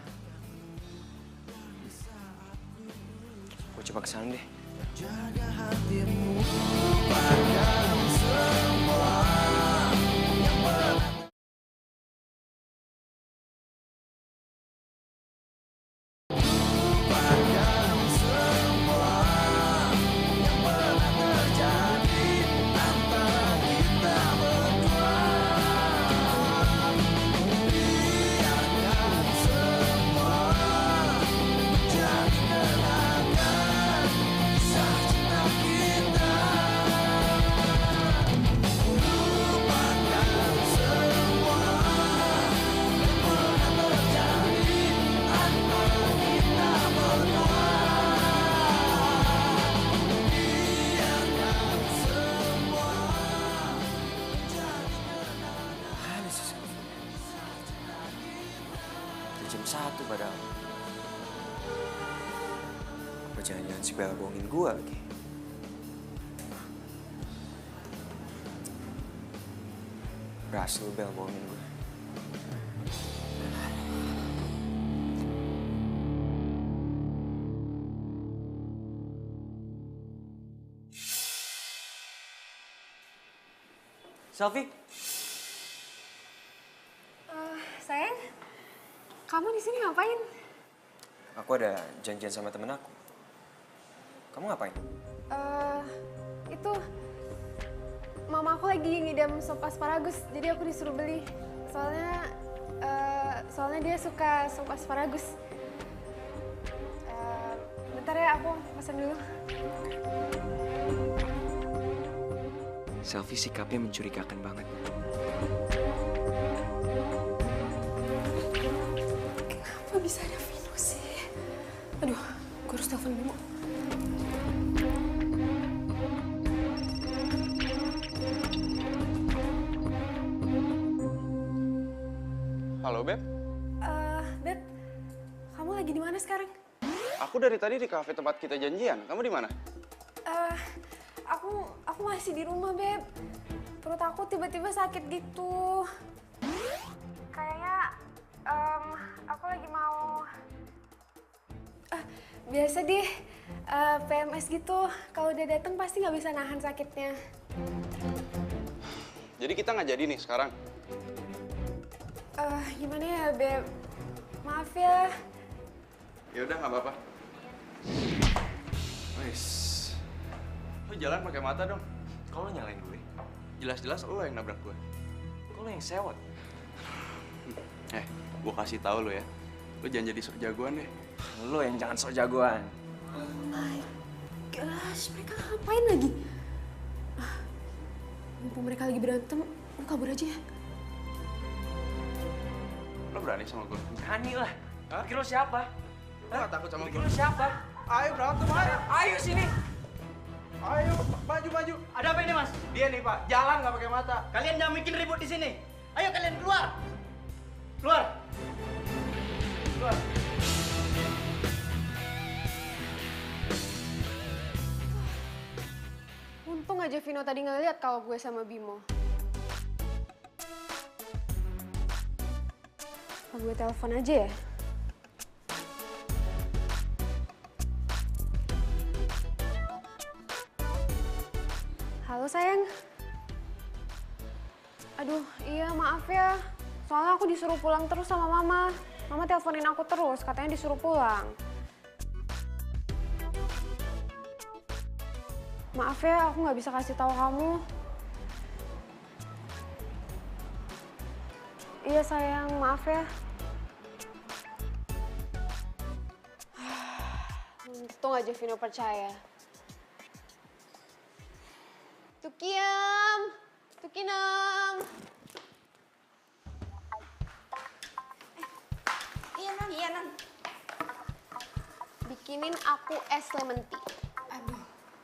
Gue coba kesana deh. Jaga hatimu, lupakan semua yang pernah. Lupakan semua yang pernah terjadi antara kita berdua. Biarkan semua menjadi kenangan kisah cinta kita. Lupakan semua yang pernah terjadi antara kita berdua. Biarkan semua menjadi Mana sih Selfie? Udah jam 1 padahal. jangan-jangan si Bella bohongin gue lagi. Berhasil Bella bohongin gue. Selfie? Sayang, kamu di sini ngapain? Aku ada janjian sama temen aku. Kamu ngapain? Itu mama aku lagi ngidam sop asparagus, jadi aku disuruh beli. Soalnya dia suka sop asparagus. Bentar ya, aku pesan dulu. Selfie sikapnya mencurigakan banget. Kenapa bisa ada Vino sih? Aduh, gue harus telepon Bimo. Halo, Beb. Beb, kamu lagi di mana sekarang? Aku dari tadi di kafe tempat kita janjian. Kamu di mana? Aku masih di rumah, Beb. Perut aku tiba-tiba sakit gitu. Kayaknya aku lagi mau biasa deh PMS gitu. Kalau udah datang pasti nggak bisa nahan sakitnya. Jadi kita nggak jadi nih sekarang. Gimana ya, Beb? Maaf ya. Ya udah nggak apa-apa. Wes. Lu jalan pakai mata dong. Kok lo nyalain gue? Jelas-jelas lo yang nabrak gue. Kok lo yang sewot? Gue kasih tahu lo ya. Lo jangan jadi sok jagoan deh. Lo yang jangan sok jagoan. Oh my gosh, mereka ngapain lagi? Mumpung mereka lagi berantem, lu kabur aja ya. Lo berani sama gue? Berani lah. Pikir lo siapa? Lo gak takut sama gue? Pikir lo siapa? Ayo berantem, ayo. Ayo sini. Ayo, maju. Ada apa ini, Mas? Dia nih, Pak. Jalan nggak pakai mata. Kalian jangan bikin ribut di sini. Ayo kalian keluar. Keluar. Keluar. Untung aja Vino tadi ngeliat kalau gue sama Bimo. Apa gue telepon aja ya? Halo sayang. Aduh, iya maaf ya. Soalnya aku disuruh pulang terus sama mama. Mama teleponin aku terus, katanya disuruh pulang. Maaf ya, aku nggak bisa kasih tahu kamu. Iya sayang, maaf ya. Untung aja Vino percaya. Tukiem, Tukinem. Iya, Non. Bikinin aku es lemon tea. Aduh,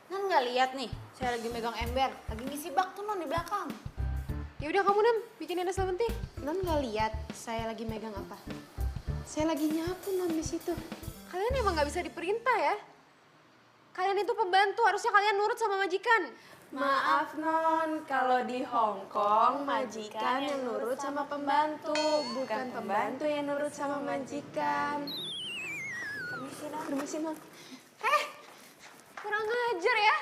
Non nggak lihat nih, saya lagi megang ember, lagi ngisi bak tuh Non di belakang. Ya udah kamu Nem, bikinin es lemon tea. Non nggak lihat saya lagi megang apa? Saya lagi nyapu Non di situ. Kalian emang nggak bisa diperintah ya? Kalian itu pembantu, harusnya kalian nurut sama majikan. Maaf Non, kalau di Hong Kong majikan yang nurut sama pembantu, bukan pembantu yang nurut sama majikan. Permisi Non. Permisi Non. Kurang ngajar ya.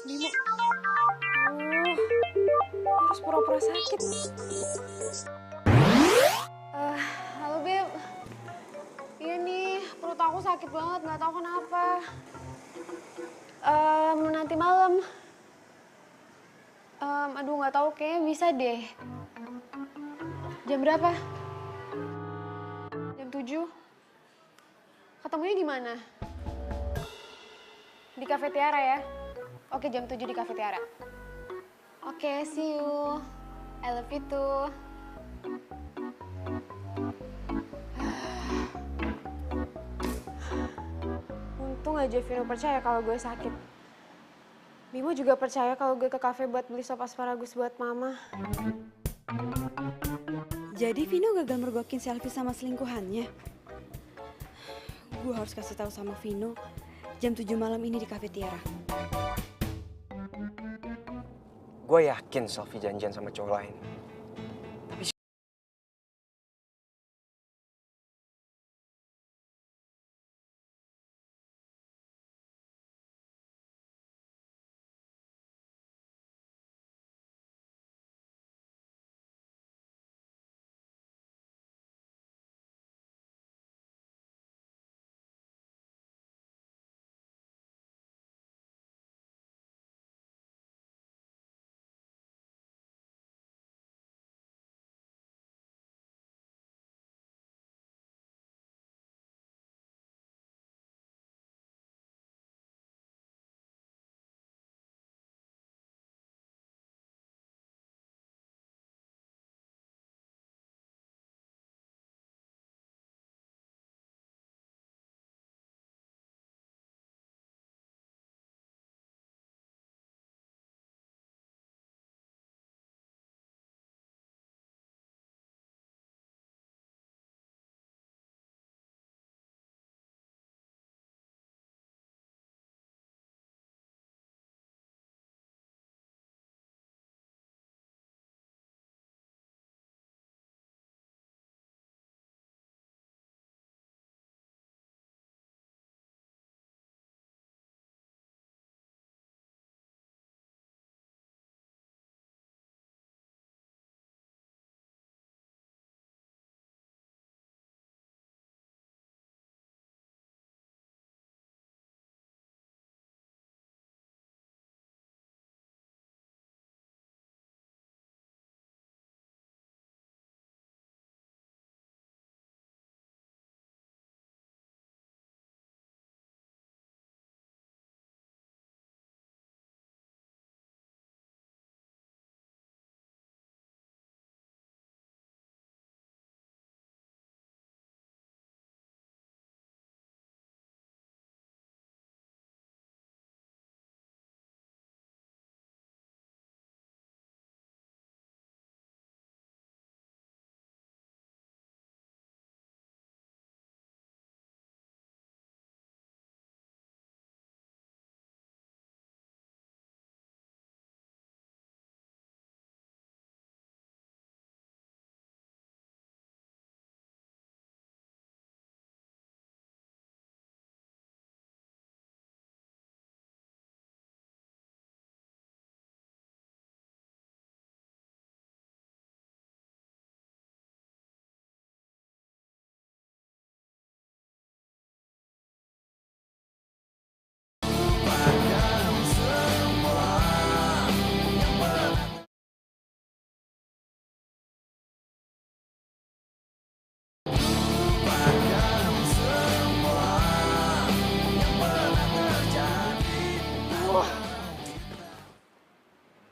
Bimo. Harus pura-pura sakit. Halo Beb. Iya nih, perut aku sakit banget, nggak tahu kenapa. Nanti malam. Aduh nggak tahu, kayaknya bisa deh. Jam berapa? Jam 7? Ketemunya di mana? Di Cafe Tiara ya? Oke, jam 7 di Cafe Tiara. Oke, see you. I love you too. Untung aja Vino percaya kalau gue sakit. Bimo juga percaya kalau gue ke kafe buat beli sop asparagus buat mama. Jadi Vino gagal mergokin selfie sama selingkuhannya. Gue harus kasih tahu sama Vino jam 7 malam ini di Cafe Tiara. Gue yakin Selfie janjian sama cowok lain.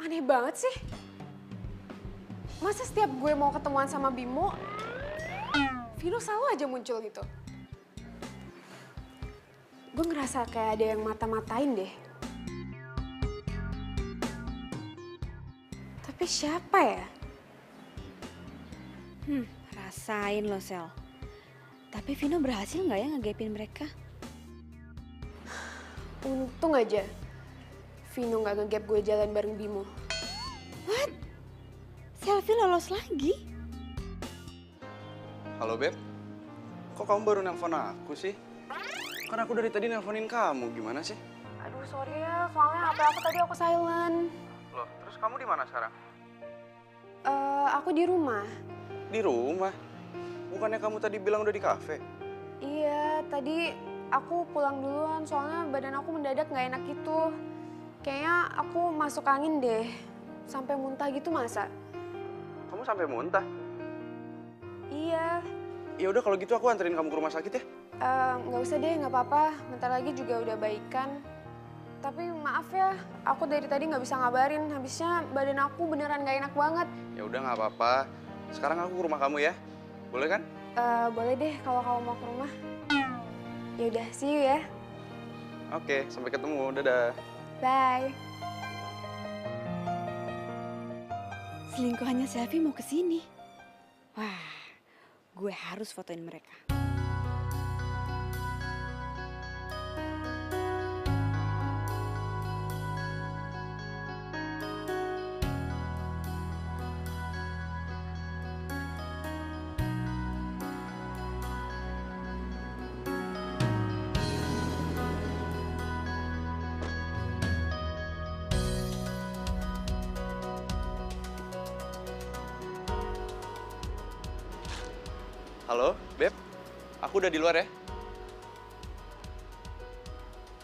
Aneh banget sih. Masa setiap gue mau ketemuan sama Bimo, Vino selalu aja muncul gitu. Gue ngerasa kayak ada yang mata-matain deh. Tapi siapa ya? Rasain lo, Sel. Tapi Vino berhasil nggak ya ngegapin mereka? Untung aja Vino nggak ngegap gue jalan bareng Bimo. What? Selfie lolos lagi? Halo Beb, kok kamu baru nelpon aku sih? Kan aku dari tadi nelponin kamu, gimana sih? Aduh sorry ya, soalnya HP aku tadi aku silent. Loh, terus kamu di mana sekarang? Aku di rumah. Di rumah? Bukannya kamu tadi bilang udah di kafe? Iya, tadi aku pulang duluan soalnya badan aku mendadak nggak enak gitu. Kayaknya aku masuk angin deh, sampai muntah gitu masa? Kamu sampai muntah? Iya. Ya udah kalau gitu aku anterin kamu ke rumah sakit ya. Nggak usah deh, nggak apa-apa. Bentar lagi juga udah baikan. Tapi maaf ya, aku dari tadi nggak bisa ngabarin. Habisnya badan aku beneran nggak enak banget. Ya udah nggak apa-apa. Sekarang aku ke rumah kamu ya. Boleh kan? Boleh deh kalau kamu mau ke rumah. Ya udah, see you ya. Oke, sampai ketemu. Dadah. Bye. Selingkuhannya Selfie mau kesini. Wah, gue harus fotoin mereka. Halo, Beb. Aku udah di luar ya.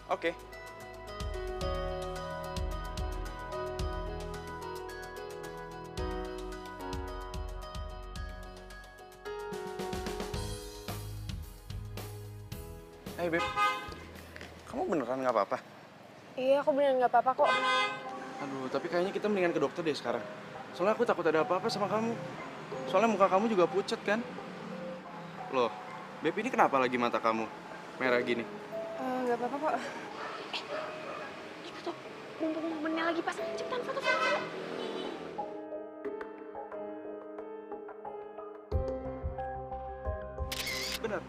Oke. Hey, Beb. Kamu beneran nggak apa-apa? Iya, aku beneran nggak apa-apa kok. Aduh, tapi kayaknya kita mendingan ke dokter deh sekarang. Soalnya aku takut ada apa-apa sama kamu. Soalnya muka kamu juga pucat kan? Loh, Beb, ini kenapa lagi mata kamu merah gini? Nggak apa-apa kok. Cepet tuh, mumpung momennya lagi pas. Cepetan foto-foto. Bener.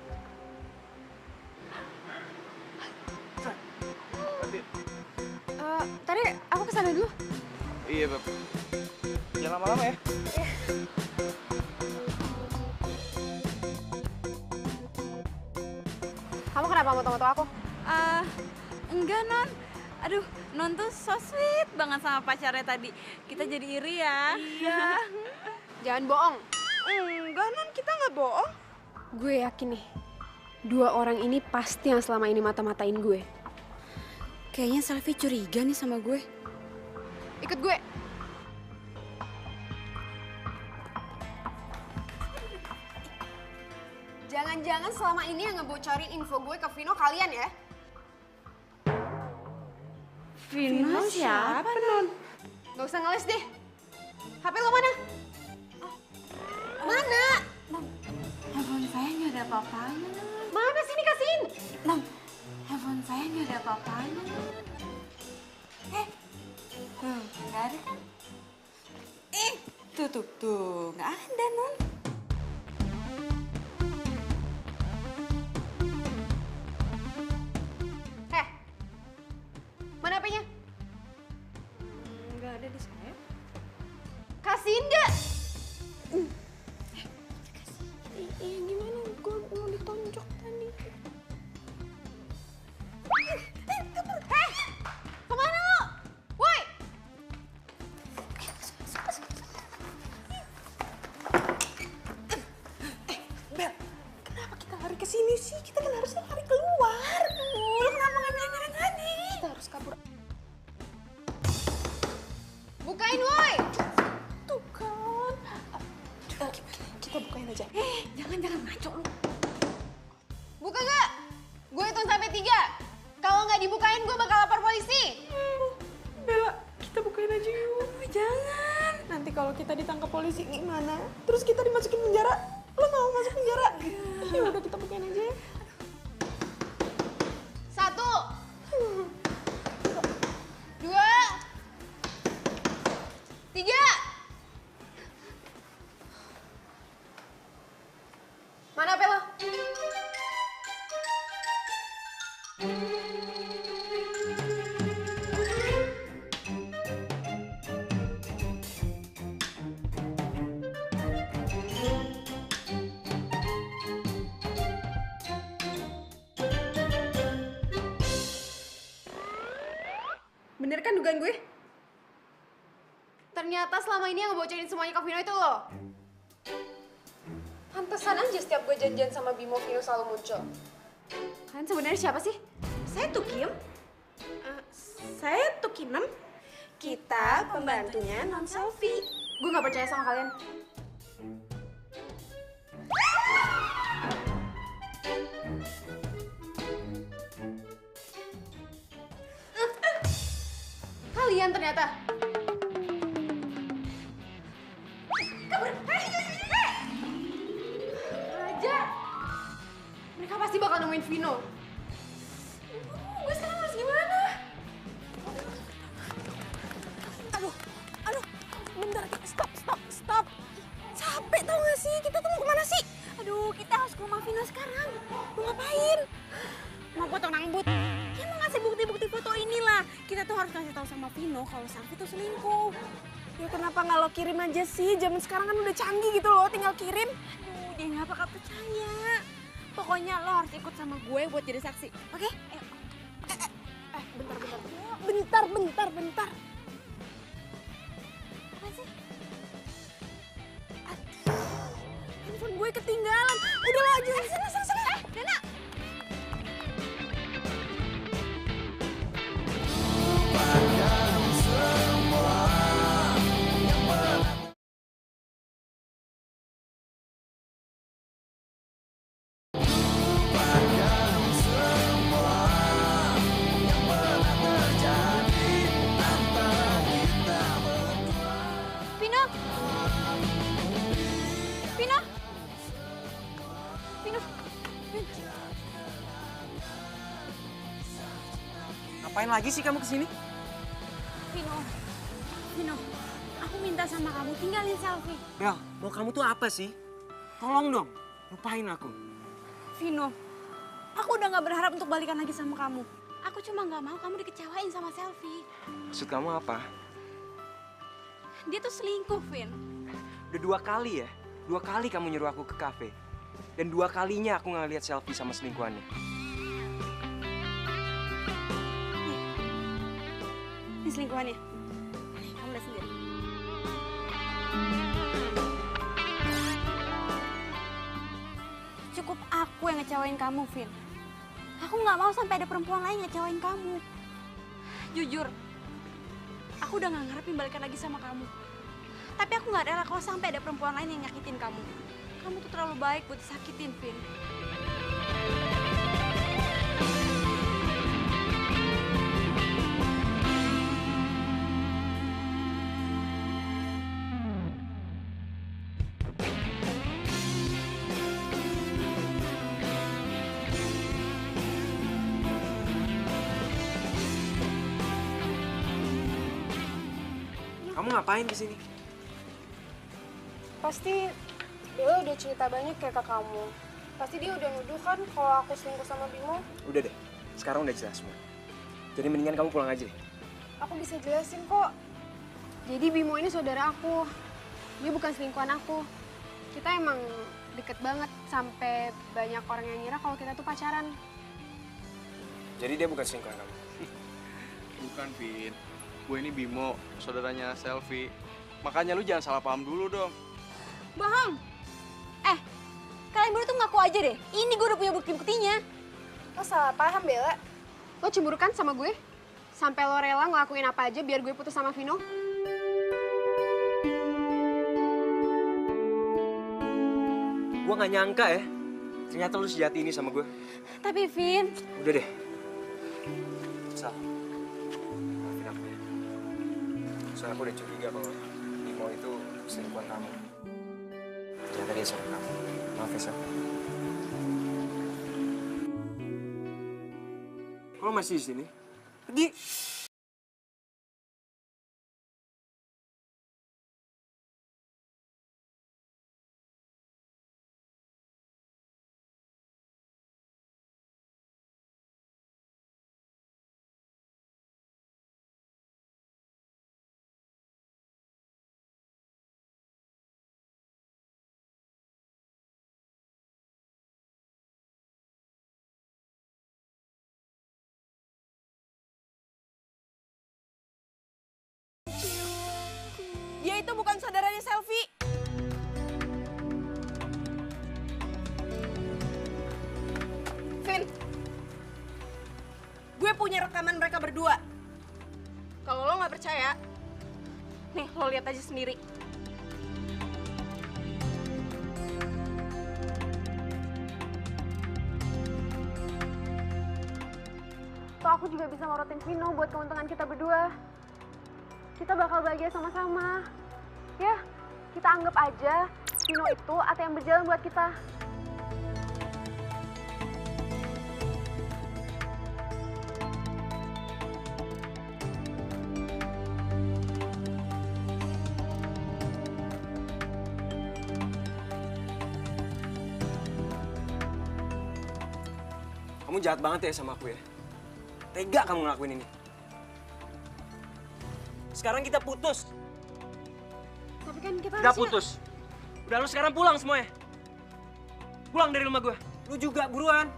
Tadi aku kesana dulu. Iya, Beb. Jangan lama-lama ya. Kamu kenapa moto-moto aku? Enggak, Non. Aduh, Non tuh so sweet banget sama pacarnya tadi. Kita jadi iri ya. Iya. Jangan bohong. Enggak, Non, kita nggak bohong. Gue yakin nih, dua orang ini pasti yang selama ini mata-matain gue. Kayaknya Selvi curiga nih sama gue. Ikut gue. Jangan-jangan selama ini yang ngebocorin info gue ke Vino kalian ya? Vino siapa, Non? Gak usah ngeles deh. HP lo mana? Mana? Handphone saya nggak ada apa-apanya, Non. Mana sini kasihin? Non, handphone saya nggak ada apa-apanya, Non. Tuh, nggak ada kan? Tuh, nggak ada, Non. Mana HP-nya? Nggak ada di saya. Kasihin gak? Iya gimana? Gue mau ditonjok tadi. Kemana lo? Woi! Bel, kenapa kita lari ke sini sih? Kita kan harusnya lari keluar. Lu kenapa nggak bilang tadi? Kita harus kabur. Bukain, woi! Tuh kan. Kita bukain aja. Jangan ngaco lu. Buka gak? Gue hitung sampai 3. Kalau nggak dibukain, gue bakal lapor polisi. Bella, kita bukain aja yuk. Jangan. Nanti kalau kita ditangkap polisi gimana? Terus kita dimasukin penjara. Lo mau masuk penjara? Ya udah kita bukain aja. 1, 2, 3. Mana HP lo? Bener kan dugaan gue? Ternyata selama ini yang ngebocorin semuanya ke Vino itu lo. Pantesan aja setiap gue janjian sama Bimo, Vino selalu muncul. Kalian sebenarnya siapa sih? Saya Tukiem. Saya Tukinem. Kita pembantunya Non Selfie. Gue gak percaya sama kalian. Kalian ternyata. Kabur. Aja. Mereka pasti bakal nemuin Vino. Gue sekarang harus gimana? Aduh, bentar, stop. Capek tau gak sih? Kita bilang sama Vino kalau Selfie tuh selingkuh. Ya kenapa nggak lo kirim aja sih? Zaman sekarang kan udah canggih gitu loh, tinggal kirim. Aduh, dia nggak bakal percaya. Pokoknya lo harus ikut sama gue buat jadi saksi, oke? Bentar. Apa sih? Handphone gue ketinggalan. Udah lo aja. Sana. Dana! Vino! Vino! Vino! Ngapain lagi sih kamu kesini? Vino, aku minta sama kamu tinggalin Selfie. Bel, mau kamu tuh apa sih? Tolong dong, lupain aku. Vino, aku udah gak berharap untuk balikan lagi sama kamu. Aku cuma gak mau kamu dikecewain sama Selfie. Maksud kamu apa? Dia tuh selingkuh, Vin. Udah 2 kali ya? 2 kali kamu nyuruh aku ke kafe. Dan 2 kalinya aku nggak lihat Selfie sama selingkuhannya. Ini selingkuhannya. Nih, kamu lihat sendiri. Cukup aku yang ngecewain kamu, Vin. Aku nggak mau sampai ada perempuan lain ngecewain kamu. Jujur, aku udah nggak ngarepin balikan lagi sama kamu. Tapi aku nggak rela kalau sampai ada perempuan lain yang nyakitin kamu. Kamu tuh terlalu baik buat disakitin, Vin. Kamu ngapain kesini? Pasti Bella udah cerita banyak kayak ke kamu. Pasti dia udah nuduh kan kalau aku selingkuh sama Bimo. Udah deh, sekarang udah jelas semua. Jadi mendingan kamu pulang aja deh. Aku bisa jelasin kok. Jadi Bimo ini saudara aku. Dia bukan selingkuhan aku. Kita emang deket banget sampai banyak orang yang ngira kalau kita tuh pacaran. Jadi dia bukan selingkuhan kamu? Bukan, Vin. Gue ini Bimo, saudaranya Selfie. Makanya lu jangan salah paham dulu dong. Bohong! Kalian berdua tuh ngaku aja deh. Ini gue udah punya bukti-buktinya. Lo salah paham, Bella. Lo cemburu kan sama gue? Sampai lo rela ngelakuin apa aja biar gue putus sama Vino? Gue gak nyangka ya. Ternyata lu sejati ini sama gue. Tapi, Vin... Udah deh. Sal. Maafin aku ya. Soalnya aku udah curiga kalau Bimo itu selingkuhan kamu. Ternyata dia sama kamu. Maaf ya, Sal. Kok lo masih di sini? Pergi! Dia itu bukan saudaranya Selfie. Vin, gue punya rekaman mereka berdua. Kalau lo nggak percaya, nih lo lihat aja sendiri. Toh aku juga bisa morotin Vino buat keuntungan kita berdua. Kita bakal bahagia sama-sama. Ya, kita anggap aja Vino itu ATM berjalan buat kita. Kamu jahat banget ya sama aku ya. Tega kamu ngelakuin ini. Sekarang kita putus. Tapi kan kita Udah putus. Udah lu sekarang pulang semuanya. Pulang dari rumah gue. Lu juga buruan.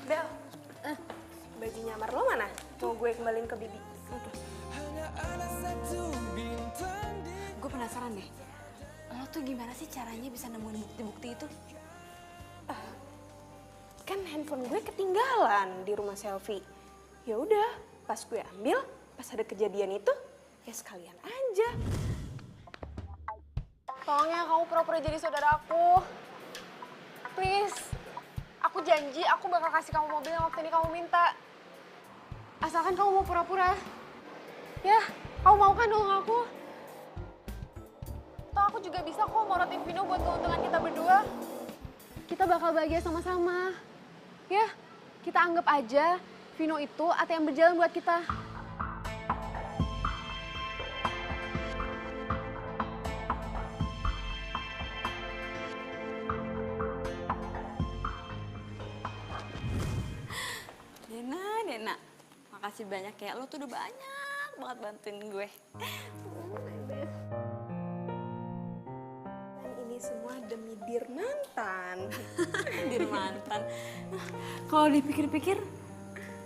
Bel, baju nyamar lo mana? Mau gue kembaliin ke Bibi. Gue penasaran deh. Lo tuh gimana sih caranya bisa nemuin bukti-bukti itu? Kan handphone gue ketinggalan di rumah selfie. Ya udah, pas gue ambil, pas ada kejadian itu, ya sekalian aja. Tolong ya kamu pura-pura jadi saudara aku. Please. Aku janji aku bakal kasih kamu mobil yang waktu ini kamu minta. Asalkan kamu mau pura-pura. Ya, kamu mau kan dong aku? Toh aku juga bisa kok morotin Vino buat keuntungan kita berdua. Kita bakal bahagia sama-sama. Ya, kita anggap aja Vino itu ATM berjalan buat kita. Dena, makasih banyak ya. Lo tuh udah banyak banget bantuin gue. Dan ini semua demi dir mantan. Dir mantan. Nah, kalau dipikir-pikir,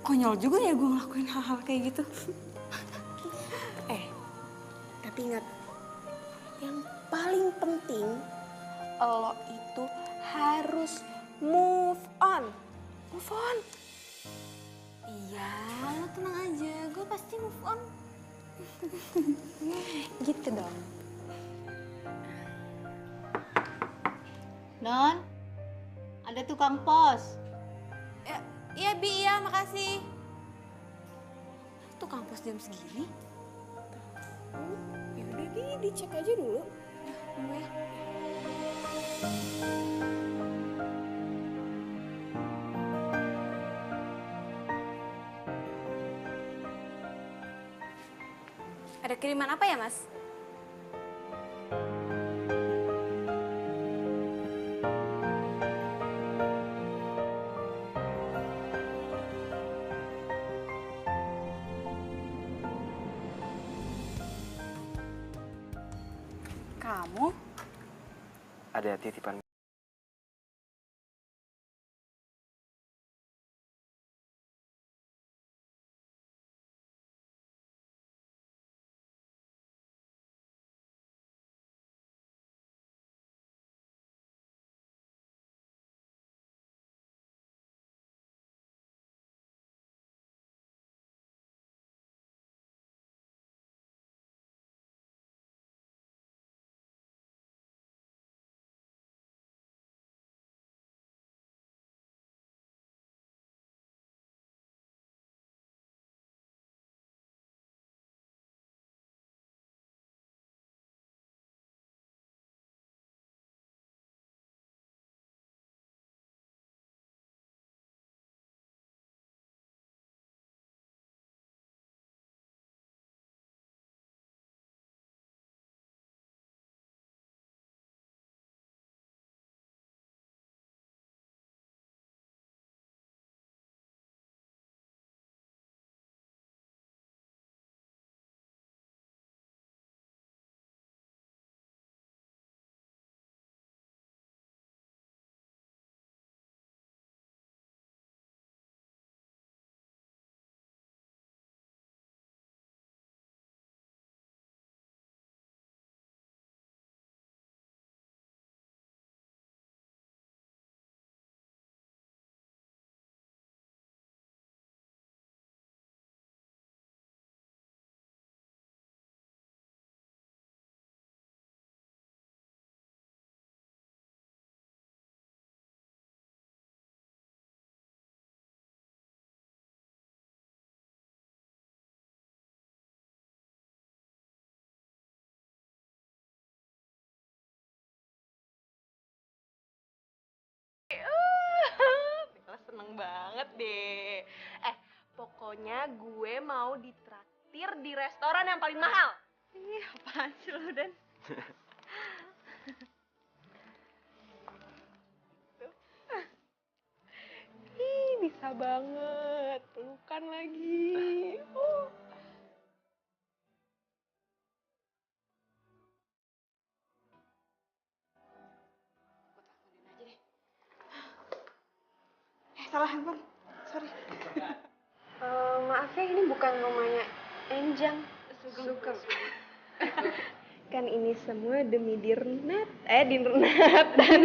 konyol juga ya gue ngelakuin hal-hal kayak gitu. Tapi ingat, yang paling penting, lo itu harus move on. Move on. Iya, lo tenang aja. Gue pasti move on. Gitu dong. Non, ada tukang pos. Iya, Bi, iya, makasih. Tukang pos jam segini? Ya udah dicek aja dulu. Tunggu ya. Ada kiriman apa ya, Mas? Kamu? Ada titipan seneng banget deh. Pokoknya gue mau ditraktir di restoran yang paling mahal. Ih, apaan sih lo, Dan? Ih, bisa banget. Pelukan lagi. Salah handphone. Sorry. Maaf ya, ini bukan rumahnya Enjang. Sugeng. Kan ini semua demi Dirnat dan